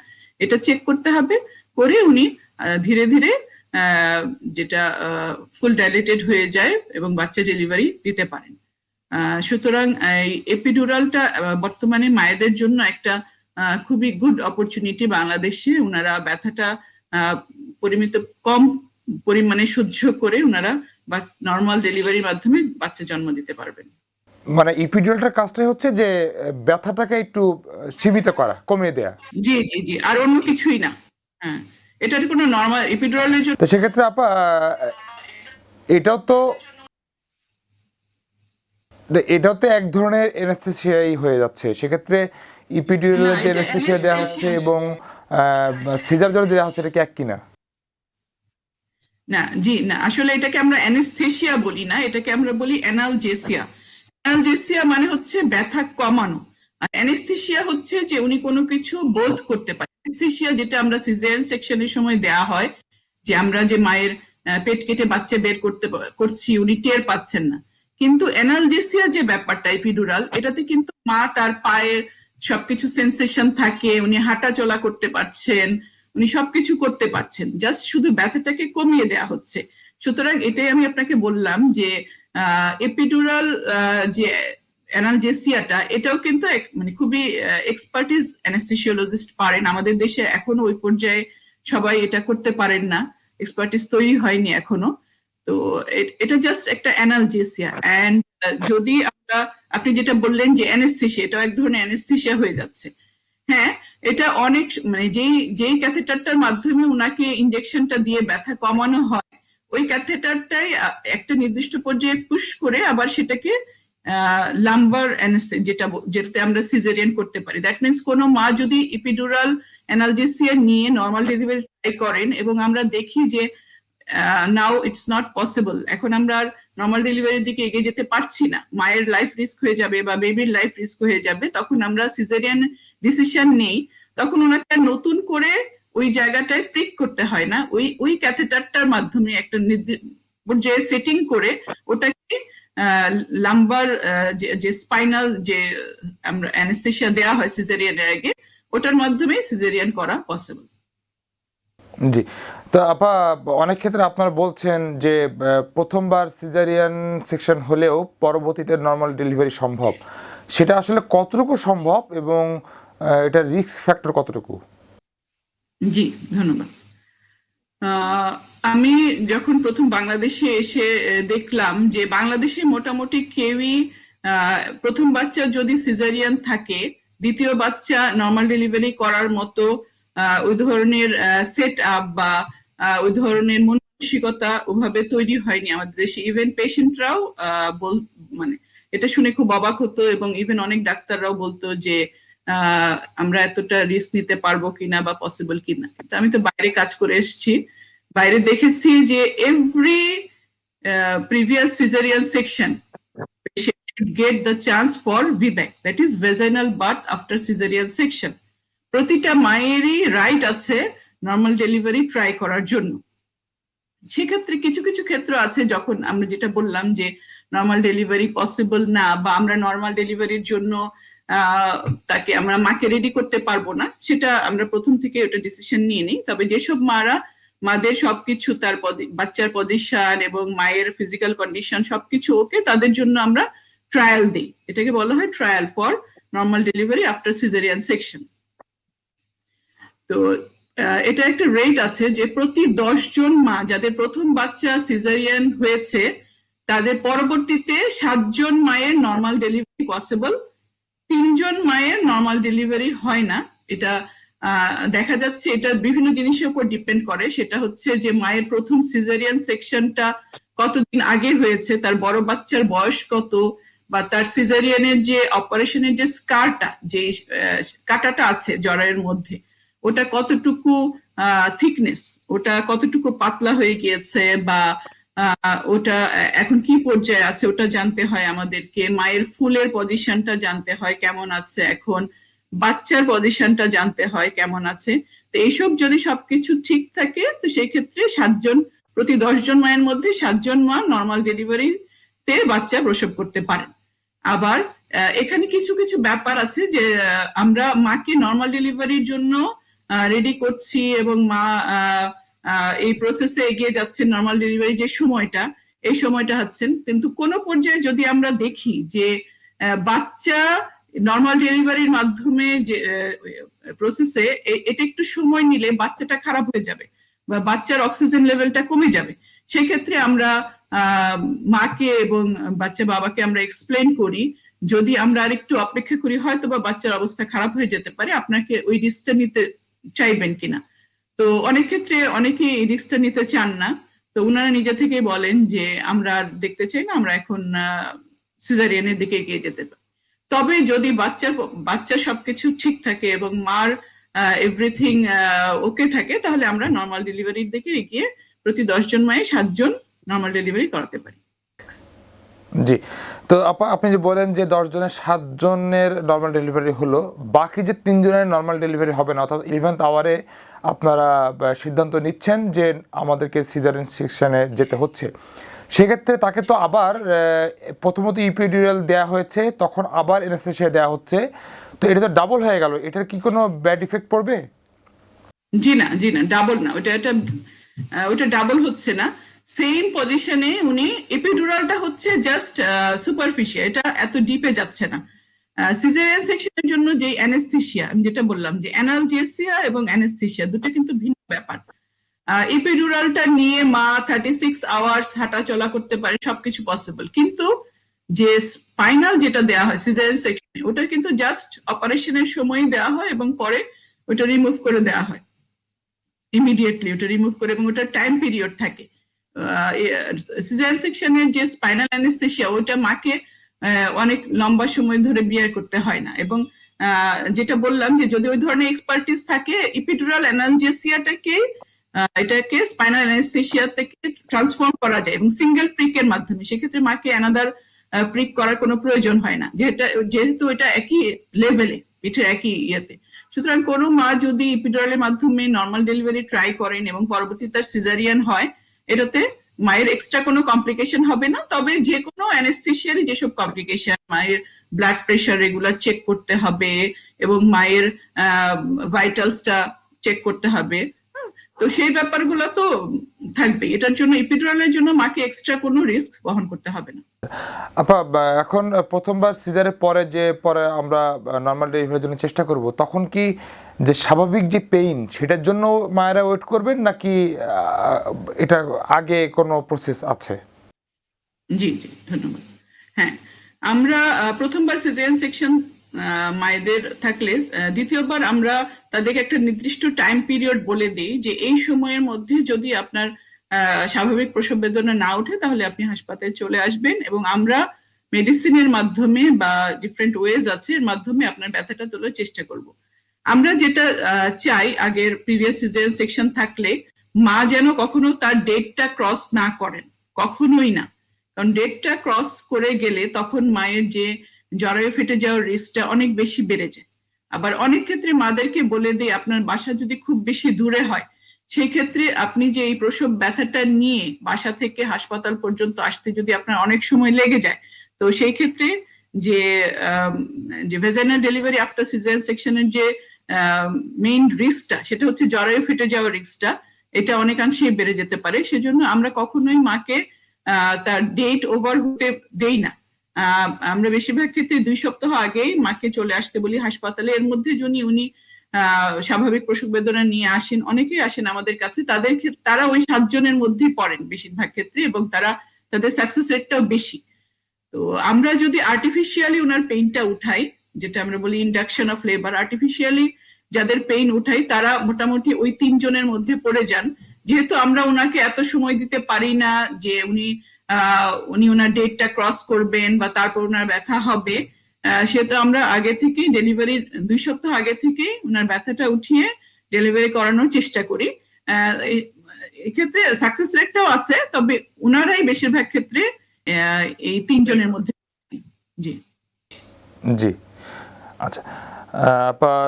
এটা চেক করতে হবে, করে উনি ধীরে ধীরে যেটা ফুল ডাইলেটেড হয়ে যায় এবং বাচ্চা ডেলিভারি দিতে পারেন। সুতরাং এই এপিডুরালটা বর্তমানে মায়েদের জন্য একটা খুবই গুড অপরচুনিটি। বাংলাদেশে ওনারা ব্যথাটা পরিমিত কম পরিমাণে সহ্য করে ওনারা নর্মাল ডেলিভারির মাধ্যমে বাচ্চা জন্ম দিতে পারবেন। মানে ইপিডিউরালটার কাজটাই হচ্ছে যে ব্যথাটাকে একটু সীমিত করা, কমিয়ে দেয়া। জি জি জি, আর অন্য কিছুই না। হ্যাঁ, এটার কোনো নর্মাল এপিডুরালের জন্য। তো সেক্ষেত্রে আপা এটাও তো এক ধরনের অ্যানেস্থেসিয়াই হয়ে যাচ্ছে। সেক্ষেত্রে ইপিডিউরালের যে অ্যানেস্থেসিয়া দেওয়া হচ্ছে এবং সিজার জন্য দেওয়া হচ্ছে, এটা কি এক কিনা? না জি না, আসলে এটাকে আমরা অ্যানেস্থেসিয়া বলি না, এটাকে আমরা বলি অ্যানালজেসিয়া। অ্যানালজেসিয়া মানে হচ্ছে ব্যথা কমানো, আর অ্যানেস্থেসিয়া হচ্ছে যে উনি কোনো কিছু বোধ করতে পারে। অ্যানেস্থেসিয়া যেটা আমরা সিজারিয়ান সেকশনের সময় দেয়া হয়, যে আমরা যে মায়ের পেট কেটে বাচ্চা বের করছি, উনি টের পাচ্ছেন না। কিন্তু অ্যানালজেসিয়া যে ব্যাপারটা এপিডুরাল, এটাতে কিন্তু মা তার পায়ের সবকিছু সেন্সেশন থাকে, উনি হাঁটা চলা করতে পারছেন, উনি সবকিছু করতে পারছেন, জাস্ট শুধু ব্যথাটাকে কমিয়ে দেওয়া হচ্ছে। সুতরাং এটাই আমি আপনাকে বললাম যে এপিডুরাল যে অ্যানালজেসিয়াটা, এটাও কিন্তু মানে খুবই এক্সপার্টিস অ্যানেস্থেসিওলজিস্ট পারেন। আমাদের দেশে এখনো ওই পর্যায়ে সবাই এটা করতে পারেন না, এক্সপার্টিস তৈরি হয়নি এখনো। তো এটা জাস্ট একটা অ্যানালজেসিয়া। এন্ড যদি আপনি যেটা বললেন যে অ্যানেস্থেসিয়া, এটা এক ধরনের অ্যানেস্থেসিয়া হয়ে যাচ্ছে। হ্যাঁ, এটা অনেক মানে যেই ক্যাথেটারটার মাধ্যমে উনাকে ইনজেকশনটা দিয়ে ব্যথা কমানো হয়, ওই ক্যাথেটারটাই একটা নির্দিষ্ট পর্যায়ে পুশ করে আবার সেটাকে লাম্বার যেটাতে আমরা সিজারিয়ান করতে পারি। দ্যাট মিনস কোনো মা যদি ইপিডুরাল অ্যানালজেসিয়া নিয়ে নর্মাল ডেলিভারি ট্রাই করেন এবং আমরা দেখি যে নাও ইটস নট পসিবল, এখন আমরা নর্মাল ডেলিভারির দিকে এগিয়ে যেতে পারছি না, মায়ের লাইফ রিস্ক হয়ে যাবে বা বেবির লাইফ রিস্ক হয়ে যাবে, তখন আমরা সিজারিয়ান ডিসিশন নেই। তখন ওনাকে নতুন করে ওই জায়গাটায় প্রিক করতে হয় না, ওই ক্যাথেটারটার মাধ্যমে একটা যে সেটিং করে ওটাকে লাম্বার যে স্পাইনাল যে আমরা অ্যানেস্থেসিয়া দেওয়া হয় সিজারিয়ানের আগে, ওটার মাধ্যমে সিজারিয়ান করা পসিবল। জি। তো আপা অনেক ক্ষেত্রে আপনারা বলছেন যে প্রথমবার সিজারিয়ান সেকশন হলেও পরবর্তীতে নর্মাল ডেলিভারি সম্ভব, সেটা আসলে কতটুকু সম্ভব এবং এটার রিস্ক ফ্যাক্টর কতটুকু? জি ধন্যবাদ। আমি যখন প্রথম বাংলাদেশে এসে দেখলাম যে বাংলাদেশে মোটামুটি কেউই প্রথম বাচ্চা যদি সিজারিয়ান থাকে, দ্বিতীয় বাচ্চা নর্মাল ডেলিভারি করার মতো ওই ধরনের সেট আপ বা ওই ধরনের মানসিকতা ওভাবে তৈরি হয়নি আমাদের দেশে। ইভেন পেশেন্টরাও মানে এটা শুনে খুব অবাক হতো, এবং ইভেন অনেক ডাক্তাররাও বলতো যে আমরা এতটা রিস্ক নিতে পারবো কিনা বা পসিবল কিনা। কিন্তু আমি তো বাইরে কাজ করে এসেছি, বাইরে দেখেছি যে every previous caesarean section should get the chance for VBAC, that is vaginal birth after cesarean section. প্রতিটা মায়েরই রাইট আছে নর্মাল ডেলিভারি ট্রাই করার জন্য। সেক্ষেত্রে কিছু কিছু ক্ষেত্র আছে যখন আমরা যেটা বললাম যে নর্মাল ডেলিভারি পসিবল না, বা আমরা নর্মাল ডেলিভারির জন্য তাকে আমরা মাকে রেডি করতে পারবো না, সেটা আমরা প্রথম থেকে ওটা ডিসিশন নিয়ে নিই। তবে যেসব মাদের সবকিছু তার বাচ্চার পজিশন এবং মায়ের ফিজিক্যাল কন্ডিশন সবকিছু ওকে, তাদের জন্য আমরা ট্রায়াল দিই, এটাকে বলা হয় trial for normal delivery after caesarean section. তো এটা একটা রেট আছে যে প্রতি 10 জন মা যাদের প্রথম বাচ্চা সিজারিয়ান হয়েছে, তাদের পরবর্তীতে 7 জন মায়ের নর্মাল ডেলিভারি পসিবল, 3 জন মায়ের নর্মাল ডেলিভারি হয় না। এটা দেখা যাচ্ছে এটা বিভিন্ন জিনিসের উপর ডিপেন্ড করে। সেটা হচ্ছে যে মায়ের প্রথম সিজারিয়ান সেকশনটা কতদিন আগে হয়েছে, তার বড় বাচ্চার বয়স কত, বা তার সিজারিয়ানের যে অপারেশনের যে স্কারটা, যে কাটাটা আছে জরায়ের মধ্যে, ওটা কতটুকু থিকনেস, ওটা কতটুকু পাতলা হয়ে গিয়েছে, বা ওটা এখন কি পর্যায়ে আছে ওটা জানতে হয় আমাদেরকে। মায়ের ফুলের পজিশনটা জানতে হয় কেমন আছে এখন, বাচ্চার পজিশনটা জানতে হয় কেমন আছে। তো এইসব যদি সবকিছু ঠিক থাকে, তো সেই ক্ষেত্রে প্রতি 10 জন মায়ের মধ্যে 7 জন মা নর্মাল ডেলিভারি তে বাচ্চা প্রসব করতে পারেন। আবার এখানে কিছু কিছু ব্যাপার আছে যে আমরা মাকে নর্মাল ডেলিভারির জন্য রেডি করছি এবং মা এই প্রসেসে এগিয়ে যাচ্ছেন নর্মাল ডেলিভারি যে সময়টা, এই সময়টা হচ্ছেন, কিন্তু কোনো পর্যায়ে যদি আমরা দেখি যে বাচ্চা নর্মাল ডেলিভারির মাধ্যমে যে প্রসেসে এটা একটু সময় নিলে বাচ্চাটা খারাপ হয়ে যাবে বা বাচ্চার অক্সিজেন লেভেলটা কমে যাবে, সেক্ষেত্রে আমরা মাকে এবং বাচ্চা বাবাকে আমরা এক্সপ্লেন করি যদি আমরা আরেকটু অপেক্ষা করি হয়তো বা বাচ্চার অবস্থা খারাপ হয়ে যেতে পারে, আপনাকে ওই রিস্কটা নিতে চাইবেন কিনা। তো অনেক ক্ষেত্রে অনেকেই এই রিস্কটা নিতে চান না, তো উনারা নিজে থেকেই বলেন যে আমরা দেখতে চাই না, আমরা এখন সিজারিয়ানের দিকে এগিয়ে যেতে পারি। তবে যদি বাচ্চার সবকিছু ঠিক থাকে এবং মার এভরিথিং ওকে থাকে, তাহলে আমরা নর্মাল ডেলিভারির দিকে এগিয়ে প্রতি 10 জন মায়ে 7 জন নর্মাল ডেলিভারি করাতে পারি। জি, তো আপনি যে বলেন যে 10 জনের 7 জনের নর্মাল ডেলিভারি হলো, বাকি যে 3 জনের নর্মাল ডেলিভারি হবে না, অর্থাৎ 11th আওয়ারে আপনারা সিদ্ধান্ত নিচ্ছেন যে আমাদেরকে সিজারিয়ান সেকশনে যেতে হচ্ছে, সেক্ষেত্রে তাকে তো আবার প্রথমত ইপিডিউরাল দেওয়া হয়েছে, তখন আবার অ্যানেস্থেসিয়া দেওয়া হচ্ছে, তো এটা তো ডাবল হয়ে গেল, এটার কি কোনো ব্যাড ইফেক্ট পড়বে? জি না, জি না, ডাবল না, ওটা ডাবল হচ্ছে না, সেম পজিশনে উনি, এপিডুরালটা হচ্ছে জাস্ট সুপারফিশিয়াল, এটা এত ডিপে যাচ্ছে না। সিজারিয়ান সেকশনের জন্য যে অ্যানেস্থেসিয়া, আমি যেটা বললাম যে অ্যানালজেসিয়া এবং অ্যানেস্থেসিয়া দুটো কিন্তু ভিন্ন ব্যাপার। এপিডুরালটা নিয়ে মা 36 আওয়ার্স হাঁটা চলা করতে পারে, সবকিছু পসিবল, কিন্তু যে স্পাইনাল যেটা দেওয়া হয় সিজারিয়ান সেকশনে, ওটা কিন্তু জাস্ট অপারেশনের সময় দেওয়া হয় এবং পরে ওটা রিমুভ করে দেওয়া হয় ইমিডিয়েটলি, ওটা রিমুভ করে, এবং ওটা টাইম পিরিয়ড থাকে। সিজারিয়ান সেকশনের যে স্পাইনাল অ্যানেস্থেসিয়া, ওটা মাকে অনেক লম্বা সময় ধরে বিয়ার করতে হয় না, এবং যেটা বললাম যে যদি ওই ধরনের এক্সপার্টিস থাকে, ইপিডুরাল অ্যানালজেসিয়াটাকে এটাকে স্পাইনাল অ্যানেস্থেসিয়া থেকে ট্রান্সফর্ম করা যায় এবং সিঙ্গেল প্রিকের মাধ্যমে, সেক্ষেত্রে মাকে অ্যানাদার প্রিক করার কোনো প্রয়োজন হয় না, যেহেতু এটা একই লেভেলে, পিঠের একই ইয়েতে। সুতরাং কোনো মা যদি ইপিডুরালের মাধ্যমে নর্মাল ডেলিভারি ট্রাই করেন এবং পরবর্তীতে তার সিজারিয়ান হয়, এটাতে মায়ের এক্সট্রা কোনো কমপ্লিকেশন হবে না। তবে যে কোনো অ্যানেস্থেসিয়ারই যেসব কমপ্লিকেশন, মায়ের ব্লাড প্রেশার রেগুলার চেক করতে হবে এবং মায়ের ভাইটালসটা চেক করতে হবে, তো সেই ব্যাপারগুলো তো থাকবে। এটার জন্য এপিডুরালের জন্য মাকে এক্সট্রা কোনো রিস্ক বহন করতে হবে না। আপা, এখন প্রথমবার সিজারের পরে আমরা নর্মাল ডেলিভারির জন্য চেষ্টা করব, তখন কি যে স্বাভাবিক যে পেইন সেটার জন্য মায়েরা ওয়েট করবেন, নাকি এটা আগে কোনো প্রসেস আছে? জি জি, ধন্যবাদ। হ্যাঁ, আমরা প্রথমবার সিজারিয়ান সেকশন মায়েদের থাকলে দ্বিতীয়বার আমরা তাদেরকে একটা নির্দিষ্ট টাইম পিরিয়ড বলে দিই যে এই সময়ের মধ্যে যদি আপনার স্বাভাবিক প্রসব বেদনা না ওঠে তাহলে আপনি হাসপাতালে চলে আসবেন, এবং আমরা মেডিসিনের মাধ্যমে বা ডিফারেন্ট ওয়েজ আছে, এর মাধ্যমে আপনার ব্যথাটা তোলার চেষ্টা করব। আমরা যেটা চাই, আগের প্রিভিয়াস সিজারিয়ান সেকশন থাকলে মা যেন কখনো তার ডেটটা ক্রস না করেন, কখনোই না, কারণ ডেটটা ক্রস করে গেলে তখন মায়ের যে জরায়ু ফেটে যাওয়ার রিস্কটা অনেক বেশি বেড়ে যায়। আবার অনেক ক্ষেত্রে মাদেরকে বলে দিই আপনার বাসা যদি খুব বেশি দূরে হয়, সেই ক্ষেত্রে আপনি যে এই প্রসব ব্যথাটা নিয়ে বাসা থেকে হাসপাতাল পর্যন্ত আসতে যদি আপনার অনেক সময় লেগে যায়, তো সেই ক্ষেত্রে যে ভেজাইনাল ডেলিভারি আফটার সিজারিয়ান সেকশনের যে মেইন রিস্কটা, সেটা হচ্ছে জরায়ু ফেটে যাওয়ার রিস্কটা, এটা অনেকাংশেই বেড়ে যেতে পারে। সেজন্য আমরা কখনোই মাকে তার ডেট ওভার হতে দেই না। আমরা বেশিরভাগ ক্ষেত্রে 2 সপ্তাহ আগেই মাকে চলে আসতে বলি হাসপাতালে। এর মধ্যে যদি উনি স্বাভাবিক প্রসব বেদনা নিয়ে আসেন, অনেকেই আসেন আমাদের কাছে, তারা ওই 7 জনের মধ্যেই পড়েন বেশিরভাগ ক্ষেত্রে, এবং তাদের সাকসেস রেটটাও বেশি। তো আমরা যদি আর্টিফিশিয়ালি ওনার পেইনটা উঠাই, যেটা আমরা বলি ইন্ডাকশন অফ লেবার, আর্টিফিশিয়ালি যাদের পেইন উঠাই তারা মোটামুটি ওই 3 জনের মধ্যে পড়ে যান। যেহেতু আমরা ওনাকে এত সময় দিতে পারি না যে উনি ওনার ডেটটা ক্রস করবেন বা তারপর ওনার ব্যথা হবে, সেহেতু আমরা আগে থেকেই ডেলিভারির 2 সপ্তাহ আগে থেকেই ওনার ব্যথাটা উঠিয়ে ডেলিভারি করানোর চেষ্টা করি। এক্ষেত্রে সাকসেস রেটটাও আছে, তবে ওনারাই বেশিরভাগ ক্ষেত্রে এই 3 জনের মধ্যে। জি জি, আচ্ছা।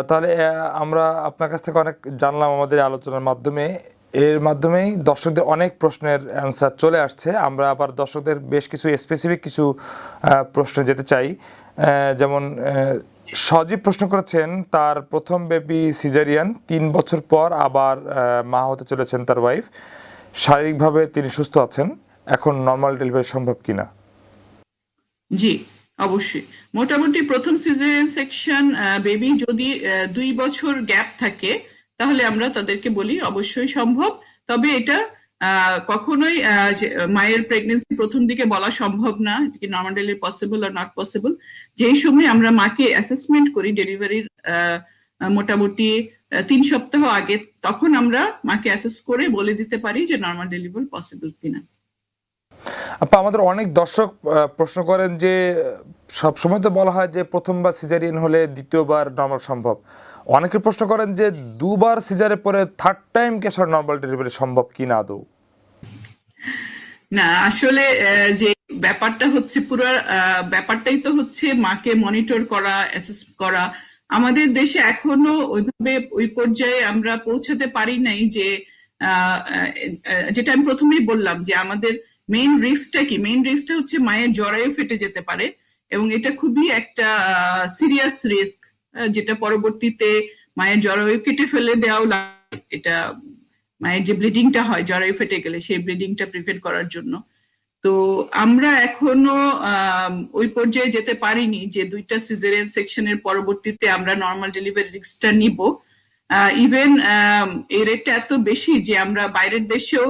তাহলে আমরা আপনার কাছ থেকে অনেক জানলাম আমাদের আলোচনার মাধ্যমে। এর মাধ্যমেই দর্শকদের অনেক প্রশ্নের অ্যান্সার চলে আসছে। আমরা আবার দর্শকদের বেশ কিছু স্পেসিফিক কিছু প্রশ্নে যেতে চাই। যেমন সজীব প্রশ্ন করেছেন, তার প্রথম বেবি সিজারিয়ান, 3 বছর পর আবার মা হতে চলেছেন তার ওয়াইফ, শারীরিকভাবে তিনি সুস্থ আছেন, এখন নর্মাল ডেলিভারি সম্ভব কিনা? জি, অবশ্যই। মোটামুটি প্রথম সিজারিয়ান সেকশন বেবি যদি 2 বছর গ্যাপ থাকে, তাহলে আমরা তাদেরকে বলি অবশ্যই সম্ভব। তবে এটা কখনোই মায়ের প্রেগনেন্সি প্রথম দিকে বলা সম্ভব না কি normal delivery possible are not possible. যেই সময় আমরা মাকে অ্যাসেসমেন্ট করি ডেলিভারির মোটামুটি 3 সপ্তাহ আগে, তখন আমরা মাকে অ্যাসেস করে বলে দিতে পারি যে নর্মাল ডেলিভারি পসিবল কিনা। আপা, আমাদের অনেক দর্শক প্রশ্ন করেন যে সব সময় তো বলা হয় যে প্রথমবার সিজারিয়ান হলে দ্বিতীয়বার নর্মাল সম্ভব। অনেকে প্রশ্ন করেন যে 2বার সিজারের পরে থার্ড টাইম কি আসলে নর্মাল ডেলিভারি সম্ভব কিনা আদৌ? না, আসলে যে ব্যাপারটা হচ্ছে পুরো ব্যাপারটাই তো হচ্ছে মাকে মনিটর করা, অ্যাসেস করা। আমাদের দেশে এখনো ওইভাবে ওই পর্যায়ে আমরা পৌঁছাতে পারি নাই যে যেটা আমি প্রথমেই বললাম যে আমাদের মেইন রিস্কটা কি, মেইন রিস্কটা হচ্ছে মায়ের জরায়ু ফেটে যেতে পারে, এবং এটা খুবই একটা সিরিয়াস রিস্ক, যেটা পরবর্তীতে মায়ের জরায়ু কেটে ফেলে দেওয়াও লাগে। এটা মায়ের যে ব্লিডিংটা হয় জরায়ু ফেটে গেলে, সেই ব্লিডিংটা প্রিভেন্ট করার জন্য। তো আমরা এখনো ওই পর্যায়ে যেতে পারিনি যে 2টা সিজারিয়ান সেকশনের পরবর্তীতে আমরা নর্মাল ডেলিভারি রিস্কটা নিব। ইভেন এই রেটটা এত বেশি যে আমরা বাইরের দেশেও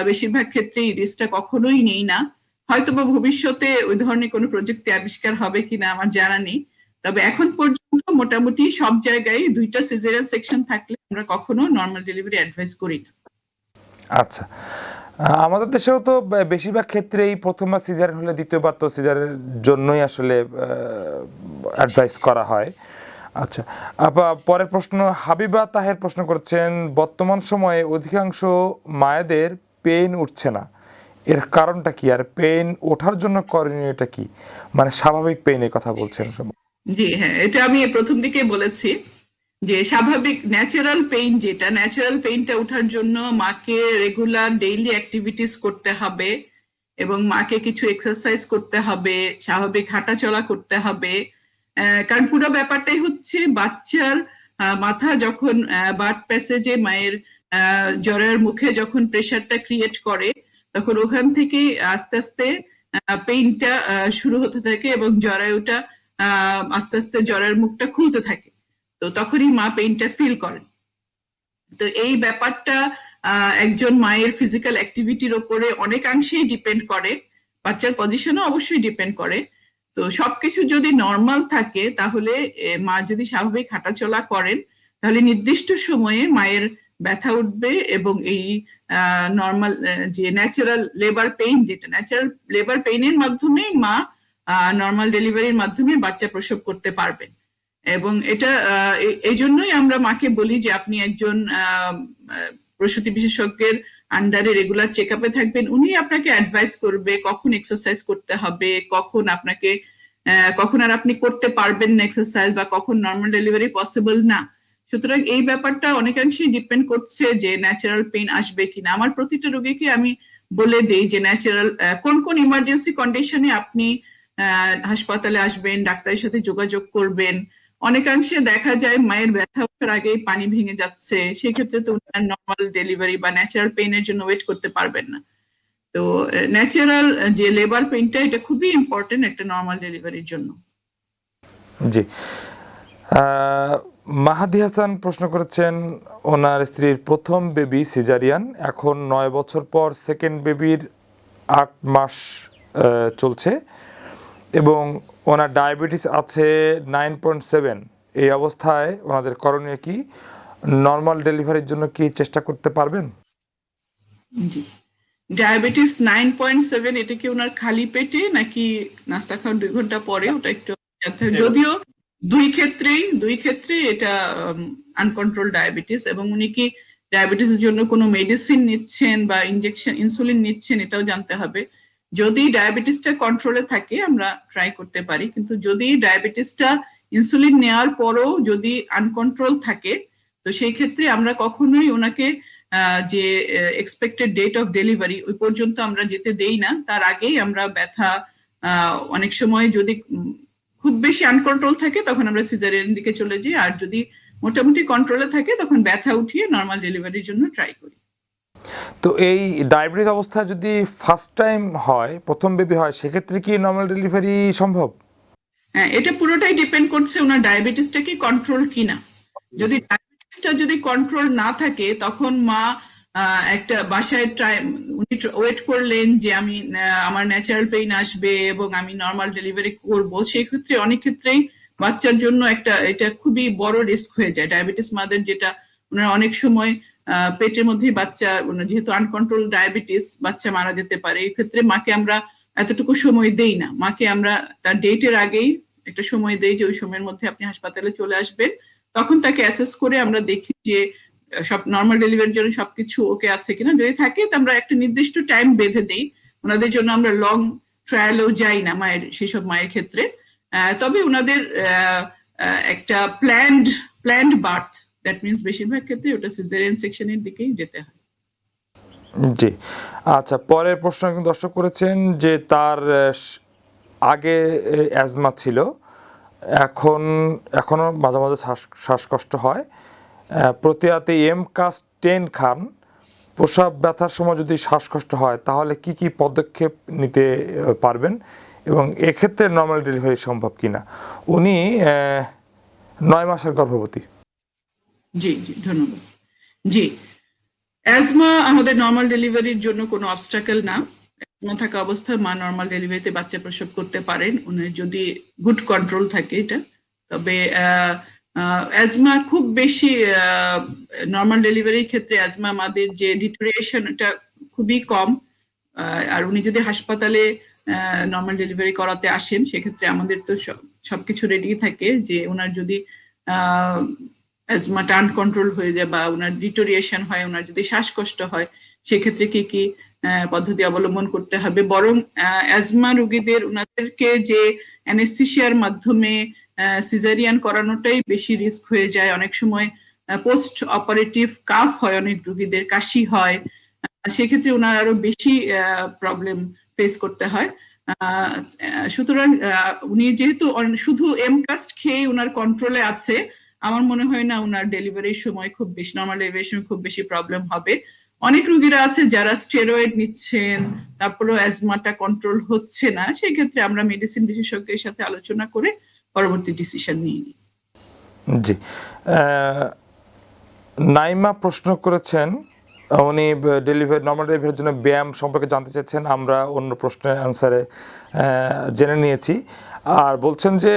বেশিরভাগ ক্ষেত্রে এই রিস্কটা কখনোই নেই না। হয়তো বা ভবিষ্যতে ওই ধরনের কোনো প্রযুক্তি আবিষ্কার হবে কিনা আমার জানা নেই। তবে এখন পর্যন্ত মোটামুটি সব জায়গায় 2টা সিজারিয়ান সেকশন থাকলে আমরা কখনো নর্মাল ডেলিভারি অ্যাডভাইস করি না। আচ্ছা, আমাদের দেশেও তো বেশিরভাগ ক্ষেত্রেই প্রথমবার সিজারিয়ান হলে দ্বিতীয়বার তো সিজারের জন্যই আসলে অ্যাডভাইস করা হয়। আচ্ছা আপা, পরের প্রশ্ন হাবিবা তাহের প্রশ্ন করছেন, বর্তমান সময়ে অধিকাংশ মায়েদের পেইন উঠছে না, এর কারণটা কি, আর পেইন ওঠার জন্য করণীয়টা কি? মানে স্বাভাবিক পেইনের কথা বলছেন। জি হ্যাঁ, এটা আমি প্রথম দিকে বলেছি যে স্বাভাবিক ন্যাচারাল পেইন, যেটা ন্যাচারাল পেইনটা ওঠার জন্য মাকে রেগুলার ডেইলি অ্যাক্টিভিটিস করতে হবে, এবং মাকে কিছু এক্সারসাইজ করতে হবে, স্বাভাবিক হাঁটাচলা করতে হবে। কারণ পুরো ব্যাপারটাই হচ্ছে বাচ্চার মাথা যখন বার্থ প্যাসেজে মায়ের জ্বরের মুখে যখন প্রেশারটা ক্রিয়েট করে, তখন ওখান থেকে আস্তে আস্তে পেইনটা শুরু হতে থাকে এবং জরায়ুটা আস্তে আস্তে জ্বরের মুখটা খুলতে থাকে। তো তখনই মা পেইনটা ফিল করেন। তো এই ব্যাপারটা একজন মায়ের ফিজিক্যাল অ্যাক্টিভিটির উপরে অনেকাংশেই ডিপেন্ড করে, বাচ্চার পজিশনও অবশ্যই ডিপেন্ড করে। তো সবকিছু যদি নর্মাল থাকে, তাহলে মা যদি স্বাভাবিক হাঁটাচলা করেন, তাহলে নির্দিষ্ট সময়ে মায়ের ব্যথা উঠবে, এবং এই নর্মাল যে ন্যাচারাল লেবার পেইন, যেটা ন্যাচারাল লেবার পেইনের মাধ্যমেই মা নর্মাল ডেলিভারির মাধ্যমে বাচ্চা প্রসব করতে পারবেন। এবং এটা এই জন্যই আমরা মাকে বলি যে আপনি একজন প্রসূতি বিশেষজ্ঞের আন্ডারে রেগুলার চেক আপে থাকবেন। উনি আপনাকে অ্যাডভাইস করবে কখন এক্সারসাইজ করতে হবে, কখন আপনাকে কখন আর আপনি করতে পারবেন না এক্সারসাইজ, বা কখন নর্মাল ডেলিভারি পসিবল না। সুতরাং এই ব্যাপারটা অনেকাংশেই ডিপেন্ড করছে যে ন্যাচারাল পেইন আসবে কিনা। আমার প্রতিটা রোগীকে আমি বলে দেই যে ন্যাচারাল কোন কোন ইমার্জেন্সি কন্ডিশনে আপনি হাসপাতালে আসবেন, ডাক্তারের সাথে যোগাযোগ করবেন। অনেকাংশে দেখা যায় মায়ের ব্যথা ওঠার আগেই পানি ভেঙে যাচ্ছে, সেক্ষেত্রে তো নর্মাল ডেলিভারি বা ন্যাচারাল পেইনের জন্য ওয়েট করতে পারবেন না। তো ন্যাচারাল যে লেবার পেইনটা, এটা খুবই ইম্পর্টেন্ট একটা নর্মাল ডেলিভারির জন্য। জি, মাহাদি হাসান প্রশ্ন করেছেন, ওনার স্ত্রীর প্রথম বেবি সিজারিয়ান, এখন 9 বছর পর সেকেন্ড বেবির 8 মাস চলছে, এবং ওনার ডায়াবেটিস আছে 9.7। এই অবস্থায় ওনাদের করণীয় কি? নর্মাল ডেলিভারির জন্য কি চেষ্টা করতে পারবেন? জি, ডায়াবেটিস 9.7, এটা কি ওনার খালি পেটে নাকি নাস্তা খাওয়ার 2 ঘন্টা পরে? ওটা একটু জানতে হবে। যদিও দুই ক্ষেত্রে এটা আনকন্ট্রোল ডায়াবেটিস, এবং উনি কি ডায়াবেটিসের জন্য কোনো মেডিসিন নিচ্ছেন বা ইনজেকশন ইনসুলিন নিচ্ছেন, এটাও জানতে হবে। যদি ডায়াবেটিসটা কন্ট্রোলে থাকে আমরা ট্রাই করতে পারি, কিন্তু যদি ডায়াবেটিসটা ইনসুলিন নেওয়ার পরও যদি আনকন্ট্রোল থাকে, তো সেই ক্ষেত্রে আমরা কখনোই ওনাকে যে এক্সপেক্টেড ডেট অফ ডেলিভারি ওই পর্যন্ত আমরা যেতে দেই না। তার আগেই আমরা ব্যথা অনেক সময় যদি খুব বেশি আনকন্ট্রোল থাকে তখন আমরা সিজারিয়ান দিকে চলে যাই, আর যদি মোটামুটি কন্ট্রোলে থাকে তখন ব্যথা উঠিয়ে নর্মাল ডেলিভারির জন্য ট্রাই করি। তো এই ডায়াবেটিস অবস্থা যদি ফার্স্ট টাইম হয়, প্রথম বেবি হয়, সেক্ষেত্রে কি নর্মাল ডেলিভারি সম্ভব? হ্যাঁ, এটা পুরোটাই ডিপেন্ড করছে ওনার ডায়াবেটিসটা কি কন্ট্রোল কিনা। যদি ডায়াবেটিসটা যদি কন্ট্রোল না থাকে তখন মা একটা বাসায় উনি ওয়েট করলেন যে আমি আমার ন্যাচারাল পেইন আসবে এবং আমি নর্মাল ডেলিভারি করব, সেই ক্ষেত্রে অনেক ক্ষেত্রেই বাচ্চার জন্য এটা খুবই বড় রিস্ক হয়ে যায়। ডায়াবেটিস মাদের যেটা ওনারা অনেক সময় পেটের মধ্যেই বাচ্চা, যেহেতু আনকন্ট্রোল ডায়াবেটিস, বাচ্চা মারা যেতে পারে। এই ক্ষেত্রে মাকে আমরা এতটুকু সময় দেই না, মাকে আমরা তার ডেটের আগেই একটা সময় দেই যে ওই সময়ের মধ্যে আপনি হাসপাতালে চলে আসবেন। তখন তাকে অ্যাসেস করে আমরা দেখি যে সব নর্মাল ডেলিভারির জন্য সবকিছু ওকে আছে কিনা। যদি থাকে তো আমরা একটা নির্দিষ্ট টাইম বেঁধে দেই ওনাদের জন্য। আমরা লং ট্রায়ালেও যাই না সেসব মায়ের ক্ষেত্রে। তবে ওনাদের একটা প্ল্যান্ড বার্থ, দ্যাট মিনস বেশিরভাগ ক্ষেত্রে ওটা সিজারিয়ান সেকশনের দিকেই যেতে হয়। জি, আচ্ছা, পরের প্রশ্ন একজন দর্শক করেছেন যে তার আগে অ্যাজমা ছিল, এখনো মাঝে মাঝে শ্বাসকষ্ট হয়, প্রতি রাতে M10 খান, প্রসব ব্যথার সময় যদি শ্বাসকষ্ট হয় তাহলে কি কি পদক্ষেপ নিতে পারবেন এবং এক্ষেত্রে নর্মাল ডেলিভারি সম্ভব কিনা? উনি 9 মাসের গর্ভবতী। জি জি, ধন্যবাদ। জি, অ্যাজমা আমাদের নর্মাল ডেলিভারির জন্য কোনো অবস্টাকেল না। অ্যাজমা থাকা অবস্থায় মা নর্মাল ডেলিভারিতে বাচ্চা প্রসব করতে পারেন, উনি যদি গুড কন্ট্রোল থাকে এটা। তবে অ্যাজমা খুব বেশি নর্মাল ডেলিভারির ক্ষেত্রে অ্যাজমা মাদের যে ডিটোরিয়েশন এটা খুবই কম। আর উনি যদি হাসপাতালে নর্মাল ডেলিভারি করাতে আসেন সেক্ষেত্রে আমাদের তো সবকিছু রেডি থাকে যে ওনার যদি অ্যাজমাটা আনকন্ট্রোল হয়ে যায় বা ওনার ডিটোরিয়েশন হয়, ওনার যদি শ্বাসকষ্ট হয়, সেক্ষেত্রে কি কি পদ্ধতি অবলম্বন করতে হবে। বরং অ্যাজমা রোগীদের ওনাদেরকে যে অ্যানেস্থেসিয়ার মাধ্যমে সিজারিয়ান করানোটাই বেশি রিস্ক হয়ে যায়। অনেক সময় পোস্ট অপারেটিভ কাফ হয়, অনেক রোগীদের কাশি হয়, সেক্ষেত্রে ওনার আরো বেশি প্রবলেম ফেস করতে হয়। সুতরাং উনি যেহেতু শুধু এমকাস্ট খেয়ে ওনার কন্ট্রোলে আছে, আমার মনে হয় না ওনার ডেলিভারির সময় খুব বেশি, নর্মাল ডেলিভারির সময় খুব বেশি প্রবলেম হবে। অনেক রোগীরা আছে যারা স্টেরয়েড নিচ্ছেন, তারপরেও অ্যাজমাটা কন্ট্রোল হচ্ছে না, সেই ক্ষেত্রে আমরা মেডিসিন বিশেষজ্ঞের সাথে আলোচনা করে পরবর্তী ডিসিশন নিয়ে নিই। জি, নাইমা প্রশ্ন করেছেন, উনি নর্মাল ডেলিভারির জন্য ব্যায়াম সম্পর্কে জানতে চাচ্ছেন, আমরা অন্য প্রশ্নের অ্যান্সারে জেনে নিয়েছি। আর বলছেন যে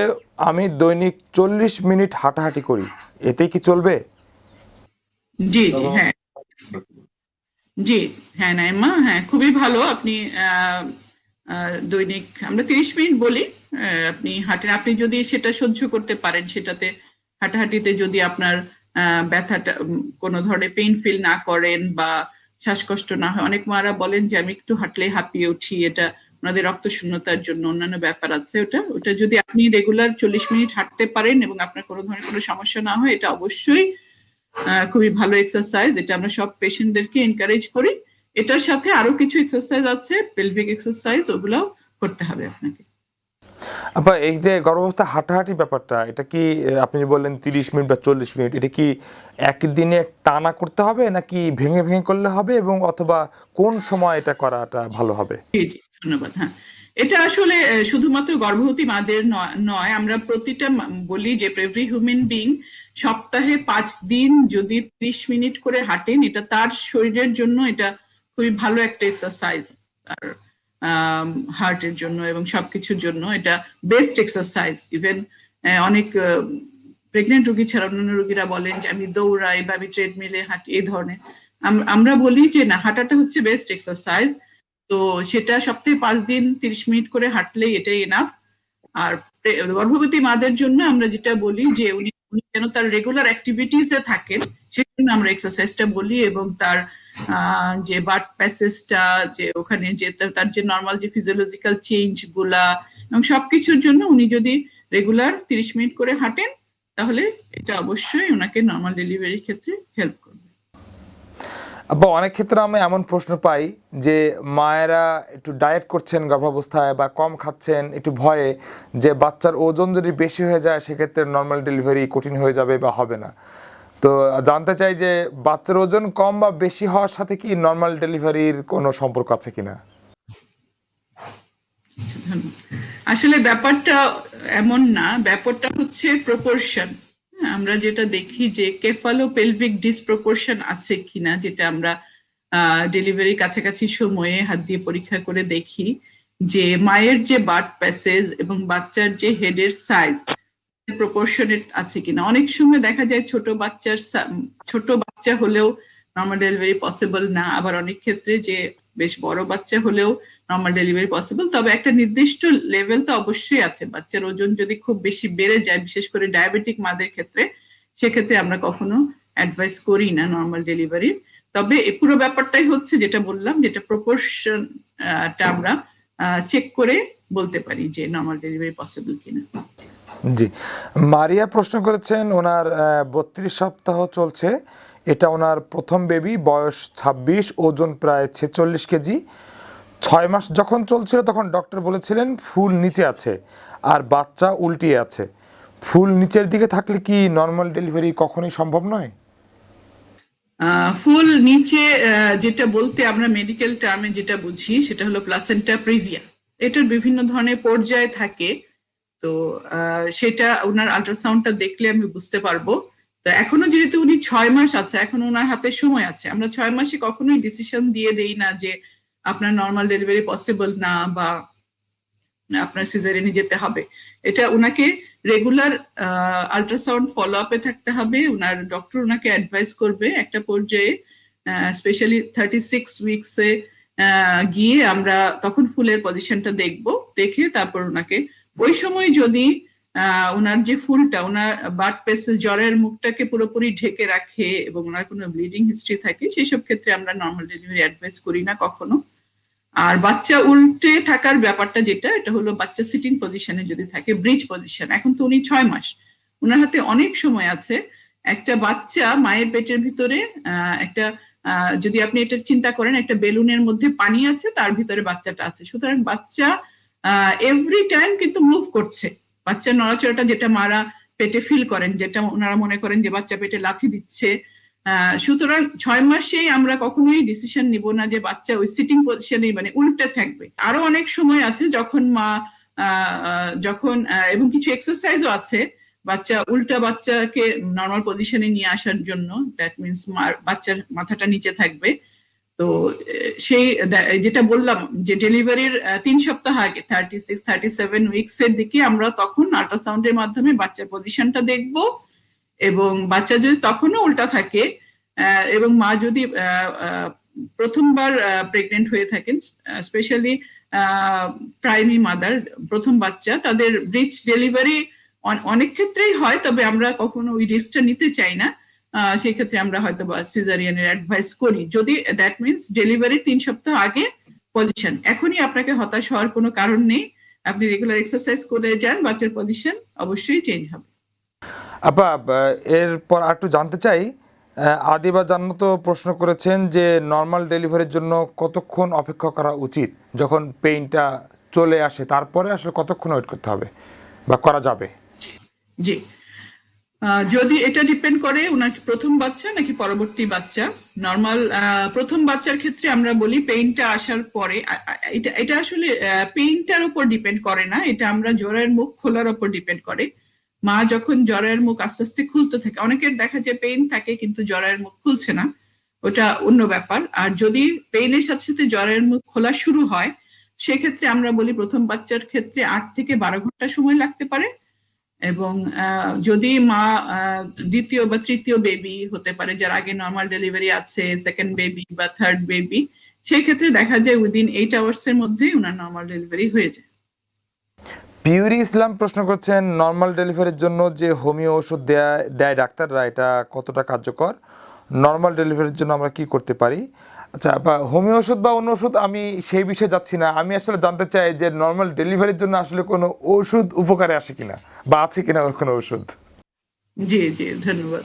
আমি দৈনিক 40 মিনিট হাঁটাহাঁটি করি, এতেই কি চলবে? জি জি, হ্যাঁ জি, হ্যাঁ নাইমা, হ্যাঁ খুবই ভালো। আপনি দৈনিক আমরা 30 মিনিট বলি আপনি হাঁটেন। আপনি যদি সেটা সহ্য করতে পারেন, সেটাতে হাঁটাহাঁটিতে যদি আপনার ব্যথাটা কোনো ধরনের পেইন ফিল না করেন বা শ্বাসকষ্ট না হয়। অনেক মারা বলেন যে আমি একটু হাঁটলে হাঁপিয়ে উঠি, এটা ওনাদের রক্ত শূন্যতার জন্য, অন্যান্য ব্যাপার আছে। ওটা যদি আপনি রেগুলার 40 মিনিট হাঁটতে পারেন এবং আপনার কোনো ধরনের কোনো সমস্যা না হয়, এটা অবশ্যই খুবই ভালো এক্সারসাইজ। এটা আমরা সব পেশেন্টদেরকে এনকারেজ করি। এটার সাথে আরো কিছু এক্সারসাইজ আছে, পেলভিক এক্সারসাইজ, ওগুলাও করতে হবে আপনাকে। আপা, এই যে গর্ভাবস্থা হাঁটাহাঁটি ব্যাপারটা, এটা কি আপনি বললেন 30 মিনিট বা 40 মিনিট, এটা কি একদিনে টানা করতে হবে নাকি ভেঙে ভেঙে করলে হবে, এবং অথবা কোন সময় এটা করাটা ভালো হবে? জি জি, ধন্যবাদ। হ্যাঁ, এটা আসলে শুধুমাত্র গর্ভবতী মাদের নয়, আমরা প্রতিটা বলি যে এভরি হিউম্যান বিং সপ্তাহে 5 দিন যদি 30 মিনিট করে হাঁটেন, এটা তার শরীরের জন্য এটা খুবই ভালো একটা এক্সারসাইজ। আর হার্টের জন্য এবং সবকিছুর জন্য এটা বেস্ট এক্সারসাইজ। ইভেন অনেক প্রেগনেন্ট রোগী ছাড়া অন্যান্য রোগীরা বলেন যে আমি দৌড়াই বা আমি ট্রেডমিলে হাঁটি, এই ধরনের। আমরা বলি যে না, হাঁটাটা হচ্ছে বেস্ট এক্সারসাইজ। তো সেটা সপ্তাহে 5 দিন 30 মিনিট করে হাঁটলেই এটাই এনাফ। আর গর্ভবতী মাদের জন্য আমরা যেটা বলি যে উনি যেন তার রেগুলার অ্যাক্টিভিটিসে থাকেন, সেজন্য আমরা এক্সারসাইজটা বলি। এবং তার যে বার্থ প্যাসেজটা, যে ওখানে যে তার যে নর্মাল যে ফিজিওলজিক্যাল চেঞ্জ গুলা এবং সবকিছুর জন্য উনি যদি রেগুলার 30 মিনিট করে হাঁটেন, তাহলে এটা অবশ্যই ওনাকে নর্মাল ডেলিভারির ক্ষেত্রে হেল্প করবে। বা অনেক ক্ষেত্রে আমি এমন প্রশ্ন পাই যে মায়েরা একটু ডায়েট করছেন গর্ভাবস্থায় বা কম খাচ্ছেন একটু ভয়ে, যে বাচ্চার ওজন যদি বেশি হয়ে যায় সেক্ষেত্রে নর্মাল ডেলিভারি কঠিন হয়ে যাবে বা হবে না। তো জানতে চাই যে বাচ্চার ওজন কম বা বেশি হওয়ার সাথে কি নর্মাল ডেলিভারির কোনো সম্পর্ক আছে কিনা। আচ্ছা, ধন্যবাদ। আসলে ব্যাপারটা এমন না, ব্যাপারটা হচ্ছে প্রপোর্শন। আমরা যেটা দেখি যে কেফালোপেলভিক ডিসপ্রপোর্শন আছে কিনা, যেটা আমরা ডেলিভারির কাছাকাছি সময়ে হাত দিয়ে পরীক্ষা করে দেখি যে মায়ের যে বার্থ প্যাসেজ এবং বাচ্চার যে হেডের সাইজ প্রপোর্শনেট আছে কিনা। অনেক সময় দেখা যায় ছোট বাচ্চা হলেও নর্মাল ডেলিভারি পসিবল না, আবার অনেক ক্ষেত্রে যে বেশ বড় বাচ্চা হলেও নর্মাল ডেলিভারি পসিবল। তবে একটা নির্দিষ্ট লেভেল তো অবশ্যই আছে। বাচ্চার ওজন যদি খুব বেশি বেড়ে যায়, বিশেষ করে ডায়াবেটিক মাদের ক্ষেত্রে, সেক্ষেত্রে আমরা কখনো অ্যাডভাইস করি না নর্মাল ডেলিভারি। তবে এই পুরো ব্যাপারটাই হচ্ছে যেটা বললাম, যেটা প্রপোর্শনটা আমরা চেক করে বলতে পারি যে নর্মাল ডেলিভারি পসিবল কিনা। জি, মারিয়া প্রশ্ন করেছেন, ওনার 32 সপ্তাহ চলছে, এটা ওনার প্রথম বেবি, বয়স 26, ওজন প্রায় 46 কেজি। 6 মাস যখন চলছিল তখন ডক্টর বলেছিলেন ফুল নিচে আছে আর বাচ্চা উল্টিয়ে আছে। ফুল নিচের দিকে থাকলে কি নর্মাল ডেলিভারি কখনোই সম্ভব নয়? ফুল নিচে যেটা বলতে আমরা মেডিকেল টার্মে যেটা বুঝি সেটা হলো প্লাসেন্টা প্রিভিয়া। এটার বিভিন্ন ধরনের পর্যায় থাকে। তো সেটা ওনার আল্ট্রাসাউন্ডটা দেখলে আমি বুঝতে পারবো। তো এখনো যেহেতু উনি 6 মাস আছে, এখন ওনার হাতে সময় আছে। আমরা 6 মাসে কখনোই ডিসিশন দিয়ে দেই না যে আপনার নর্মাল ডেলিভারি পসিবল না বা আপনার সিজারিনে যেতে হবে। এটা ওনাকে রেগুলার আল্ট্রাসাউন্ড ফলো আপে থাকতে হবে। ওনার ডক্টর ওনাকে অ্যাডভাইস করবে একটা পর্যায়ে, স্পেশালি 36 উইকসে গিয়ে আমরা তখন ফুলের পজিশনটা দেখব। দেখে তারপর ওনাকে ওই সময় যদি ওনার যে ফুলটা ওনার বার্থ প্যাসেজ জ্বরের মুখটাকে পুরোপুরি ঢেকে রাখে এবং ওনার কোনো ব্লিডিং হিস্ট্রি থাকে, সেই সব ক্ষেত্রে আমরা নর্মাল ডেলিভারি অ্যাডভাইস করি না কখনো। আর বাচ্চা উল্টে থাকার ব্যাপারটা যেটা, এটা হলো বাচ্চা সিটিং পজিশনে যদি থাকে, ব্রিজ পজিশন। এখন তো উনি 6 মাস, ওনার হাতে অনেক সময় আছে। একটা বাচ্চা মায়ের পেটের ভিতরে একটা যদি আপনি এটা চিন্তা করেন, একটা বেলুনের মধ্যে পানি আছে, তার ভিতরে বাচ্চাটা আছে। সুতরাং বাচ্চা এভরি টাইম কিন্তু মুভ করছে। বাচ্চার নড়াচড়াটা যেটা মারা পেটে ফিল করেন, যেটা ওনারা মনে করেন যে বাচ্চা পেটে লাথি দিচ্ছে। সুতরাং 6 মাসেই আমরা কখনোই ডিসিশন নিব না যে বাচ্চা ওই সিটিং পজিশনে মানে উল্টে থাকবে। আরো অনেক সময় আছে যখন মা যখন এবং কিছু এক্সারসাইজও আছে বাচ্চা উল্টা বাচ্চাকে নর্মাল পজিশনে নিয়ে আসার জন্য। দ্যাট মিনস বাচ্চার মাথাটা নিচে থাকবে। তো সেই যেটা বললাম যে ডেলিভারির 3 সপ্তাহ আগে 36-37 উইকস এর দিকে আমরা তখন আল্ট্রাসাউন্ডের মাধ্যমে বাচ্চার পজিশনটা দেখব। এবং বাচ্চা যদি তখনও উল্টা থাকে এবং মা যদি প্রথমবার প্রেগনেন্ট হয়ে থাকেন, স্পেশালি প্রাইমি মাদার, প্রথম বাচ্চা, তাদের ব্রিচ ডেলিভারি অনেক ক্ষেত্রেই হয়, তবে আমরা কখনো ওই রিস্কটা নিতে চাই না। সেই ক্ষেত্রে আমরা হয়তো সিজারিয়ানের অ্যাডভাইস করি, যদি দ্যাট মিনস ডেলিভারি 3 সপ্তাহ আগে পজিশন। এখনই আপনাকে হতাশ হওয়ার কোনো কারণ নেই। আপনি রেগুলার এক্সারসাইজ করে যান, বাচ্চার পজিশন অবশ্যই চেঞ্জ হবে। আপা, এরপর আর একটু জানতে চাই, আদিবা জান্নাত প্রশ্ন করেছেন যে নর্মাল ডেলিভারির জন্য কতক্ষণ অপেক্ষা করা উচিত, যখন পেইনটা চলে আসে তারপরে আসলে কতক্ষণ ওয়েট করতে হবে বা করা যাবে? জি, যদি এটা ডিপেন্ড করে ওনার প্রথম বাচ্চা নাকি পরবর্তী বাচ্চা। নর্মাল প্রথম বাচ্চার ক্ষেত্রে আমরা বলি পেইনটা আসার পরে, এটা আসলে পেইনটার উপর ডিপেন্ড করে না, এটা আমরা জ্বরের মুখ খোলার উপর ডিপেন্ড করে। মা যখন জ্বরের মুখ আস্তে আস্তে খুলতে থাকে, অনেকের দেখা যায় পেইন থাকে কিন্তু জ্বরের মুখ খুলছে না, ওটা অন্য ব্যাপার। আর যদি পেইনের সাথে সাথে জ্বরের মুখ খোলা শুরু হয়, সেক্ষেত্রে আমরা বলি প্রথম বাচ্চার ক্ষেত্রে 8 থেকে 12 ঘন্টা সময় লাগতে পারে। এবং যদি মা দ্বিতীয় বা তৃতীয় বেবি হতে পারে, যার আগে নর্মাল ডেলিভারি আছে, সেকেন্ড বেবি বা থার্ড বেবি, সেই ক্ষেত্রে দেখা যায় উইদিন 8 আওয়ার্স এর মধ্যেই ওনার নর্মাল ডেলিভারি হয়ে যায়। পিউরি ইসলাম প্রশ্ন করছেন, নর্মাল ডেলিভারির জন্য যে হোমিও ওষুধ দেয় ডাক্তাররা, এটা কতটা কার্যকর? নর্মাল ডেলিভারির জন্য আমরা কি করতে পারি? আচ্ছা, বা হোমিও ওষুধ বা অন্য ওষুধ, আমি সেই বিষয়ে যাচ্ছি না। আমি আসলে জানতে চাই যে নর্মাল ডেলিভারির জন্য আসলে কোনো ওষুধ উপকারে আসে কিনা বা আছে কিনা কোনো ওষুধ। জি জি, ধন্যবাদ।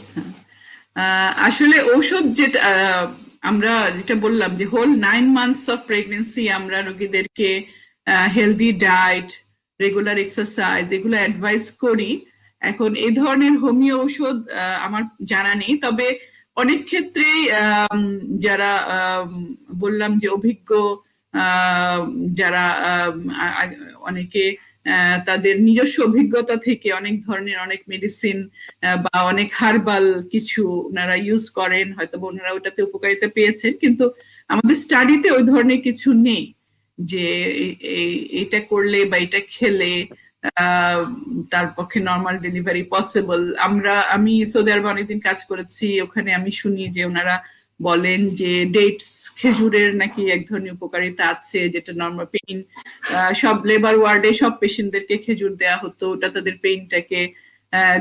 আসলে ঔষধ যেটা আমরা যেটা বললাম যে হোল 9 মান্থস অফ প্রেগনেন্সি আমরা রোগীদেরকে হেলদি ডায়েট, রেগুলার এক্সারসাইজ এগুলো অ্যাডভাইস করি। এখন এই ধরনের হোমিও ঔষধ আমার জানা নেই, তবে অনেক ক্ষেত্রেই যারা বললাম যে অভিজ্ঞ, আহ, যারা অনেকে তাদের নিজস্ব অভিজ্ঞতা থেকে অনেক ধরনের অনেক মেডিসিন বা অনেক হার্বাল কিছু ওনারা ইউজ করেন, হয়তো ওনারা ওটাতে উপকারিতা পেয়েছেন, কিন্তু আমাদের স্টাডিতে ওই ধরনের কিছু নেই যে এটা করলে বা এটা খেলে আহ, তার পক্ষে নর্মাল ডেলিভারি পসিবল। আমি সৌদি আরবে অনেকদিন কাজ করেছি, ওখানে আমি শুনি যে ওনারা বলেন যে ডেটস, খেজুরের নাকি এক ধরনের উপকারিতা আছে, যেটা নর্মাল পেইন, সব লেবার ওয়ার্ডে সব পেশেন্টদেরকে খেজুর দেওয়া হতো, ওটা তাদের পেইনটাকে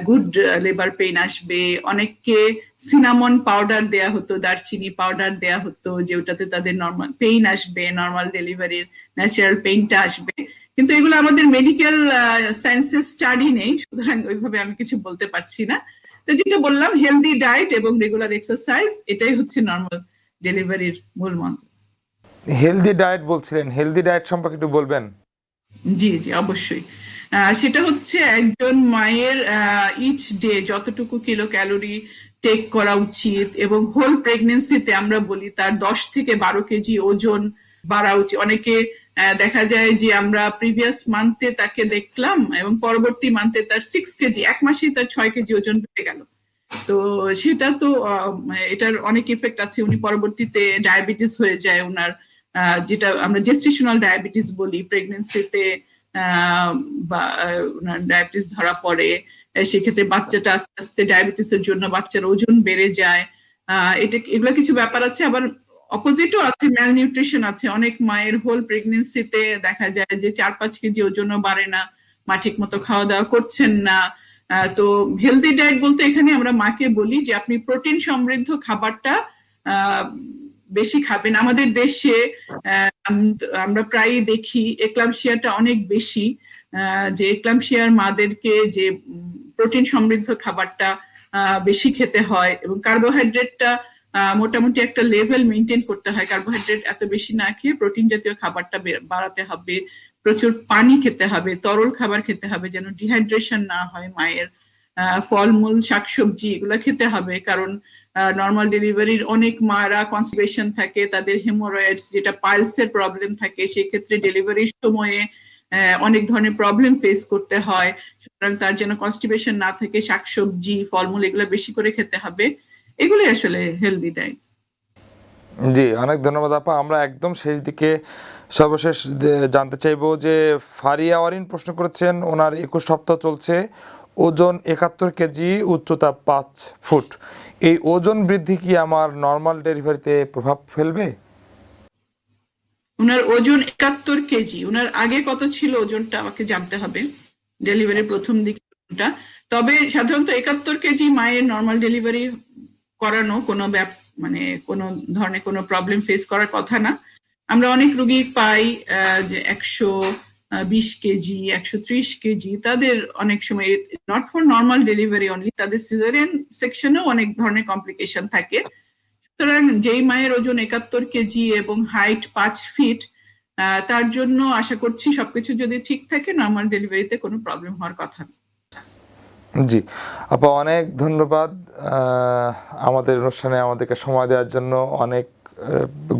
গুড লেবার পেইন আসবে। অনেককে সিনামন পাউডার দেয়া হতো, দারচিনি পাউডার দেয়া হতো, যে ওটাতে তাদের নর্মাল পেইন আসবে, নর্মাল ডেলিভারির ন্যাচারাল পেইনটা আসবে। কিন্তু এগুলো আমাদের মেডিকেল সায়েন্সের স্টাডি নেই, সুতরাং ওইভাবে আমি কিছু বলতে পারছি না। তো যেটা বললাম, হেলদি ডায়েট এবং রেগুলার এক্সারসাইজ, এটাই হচ্ছে নর্মাল ডেলিভারির মূল মন্ত্র। হেলদি ডায়েট বলছিলেন, হেলদি ডায়েট সম্পর্কে একটু বলবেন? জি জি, অবশ্যই। সেটা হচ্ছে একজন মায়ের ইচ ডে যতটুকু কিলো ক্যালোরি টেক করা উচিত, এবং হোল প্রেগনেন্সিতে আমরা বলি তার 10 থেকে 12 কেজি ওজন বাড়া উচিত। অনেকে দেখা যায় যে আমরা প্রিভিয়াস মান্থে তাকে দেখলাম এবং পরবর্তী মান্থে তার 6 কেজি, এক মাসেই তার 6 কেজি ওজন বেড়ে গেল। তো সেটা তো এটার অনেক ইফেক্ট আছে। উনি পরবর্তীতে ডায়াবেটিস হয়ে যায় ওনার, যেটা আমরা জেস্টেশনাল ডায়াবেটিস বলি, প্রেগনেন্সিতে বা ওনার ডায়াবেটিস ধরা পড়ে। সেক্ষেত্রে বাচ্চাটা আস্তে আস্তে ডায়াবেটিসের জন্য বাচ্চার ওজন বেড়ে যায়। এগুলো কিছু ব্যাপার আছে। আবার অপোজিটও আছে, ম্যাল নিউট্রিশন আছে। অনেক মায়ের হোল প্রেগনেন্সিতে দেখা যায় যে 4-5 কেজি ওজনও বাড়ে না, মা ঠিক মতো খাওয়া দাওয়া করছেন না। তো হেলদি ডায়েট বলতে এখানে আমরা মাকে বলি যে আপনি প্রোটিন সমৃদ্ধ খাবারটা বেশি খাবেন। আমাদের দেশে আমরা প্রায়ই দেখি এক্লাম্পসিয়াটা অনেক বেশি, যে এক্লাম্পসিয়ার মাদেরকে যে প্রোটিন সমৃদ্ধ খাবারটা বেশি খেতে হয়, এবং কার্বোহাইড্রেটটা মোটামুটি একটা লেভেল মেনটেন করতে হয়। কার্বোহাইড্রেট এত বেশি না খেয়ে প্রোটিন জাতীয় খাবারটা বাড়াতে হবে, প্রচুর পানি খেতে হবে, তরল খাবার খেতে হবে যেন ডিহাইড্রেশন না হয় মায়ের। ফলমূল, শাকসবজি এগুলো খেতে হবে, কারণ নর্মাল ডেলিভারির অনেক মারা কনস্টিপেশন থাকে, তাদের হেমোরয়েডস যেটা পাইলসের প্রবলেম থাকে, সেক্ষেত্রে ডেলিভারির সময়ে অনেক ধরনের প্রবলেম ফেস করতে হয়। সুতরাং তার জন্য কনস্টিপেশন না থাকে, শাকসবজি, ফলমূল এগুলো বেশি করে খেতে হবে। এগুলোই আসলে হেলদি ডায়েট। জি, অনেক ধন্যবাদ আপা। আমরা একদম শেষ দিকে সর্বশেষ জানতে চাইবো যে ফারিয়া অরিন প্রশ্ন করেছেন, ওনার 21 সপ্তাহ চলছে, ওজন 71 কেজি, উচ্চতা 5 ফুট। এই ওজন বৃদ্ধি কি আমার নর্মাল ডেলিভারিতে প্রভাব ফেলবে? ওনার ওজন 71 কেজি, ওনার আগে কত ছিল ওজনটা আমাকে জানতে হবে, ডেলিভারির প্রথম দিকে। তবে সাধারণত 71 কেজি মায়ের নর্মাল ডেলিভারি করানো কোনো মানে কোনো ধরনের কোনো প্রবলেম ফেস করার কথা না। আমরা অনেক রোগী পাই যে 120 কেজি, 130 কেজি, তাদের অনেক সময় not for normal delivery only, তাদের সিজারিয়ান সেকশনেও অনেক ধরনের কমপ্লিকেশন থাকে। সুতরাং যেই মায়ের ওজন 71 কেজি এবং হাইট 5 ফিট, তার জন্য আশা করছি সবকিছু যদি ঠিক থাকে নর্মাল ডেলিভারিতে কোনো প্রবলেম হওয়ার কথা না। জি আপা, অনেক ধন্যবাদ আমাদের অনুষ্ঠানে আমাদেরকে সময় দেওয়ার জন্য। অনেক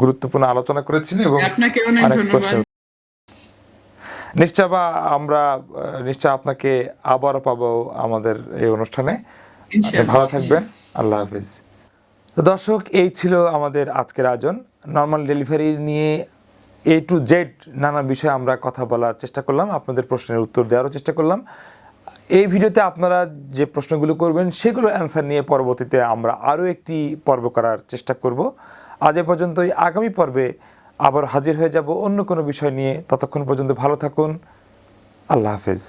গুরুত্বপূর্ণ আলোচনা করেছেন এবং আপনাকে অনেক ধন্যবাদ। নিশ্চয় আপনাকে আবারও পাবো আমাদের এই অনুষ্ঠানে। ভালো থাকবেন, আল্লাহ হাফিজ। তো দর্শক, এই ছিল আমাদের আজকের আয়োজন। নর্মাল ডেলিভারি নিয়ে A to Z নানা বিষয়ে আমরা কথা বলার চেষ্টা করলাম, আপনাদের প্রশ্নের উত্তর দেওয়ারও চেষ্টা করলাম। এই ভিডিওতে আপনারা যে প্রশ্নগুলো করবেন সেগুলো অ্যান্সার নিয়ে পরবর্তীতে আমরা আরও একটি পর্ব করার চেষ্টা করব। আজ এ পর্যন্তই। আগামী পর্বে আবার হাজির হয়ে যাব অন্য কোনো বিষয় নিয়ে। ততক্ষণ পর্যন্ত ভালো থাকুন, আল্লাহ হাফেজ।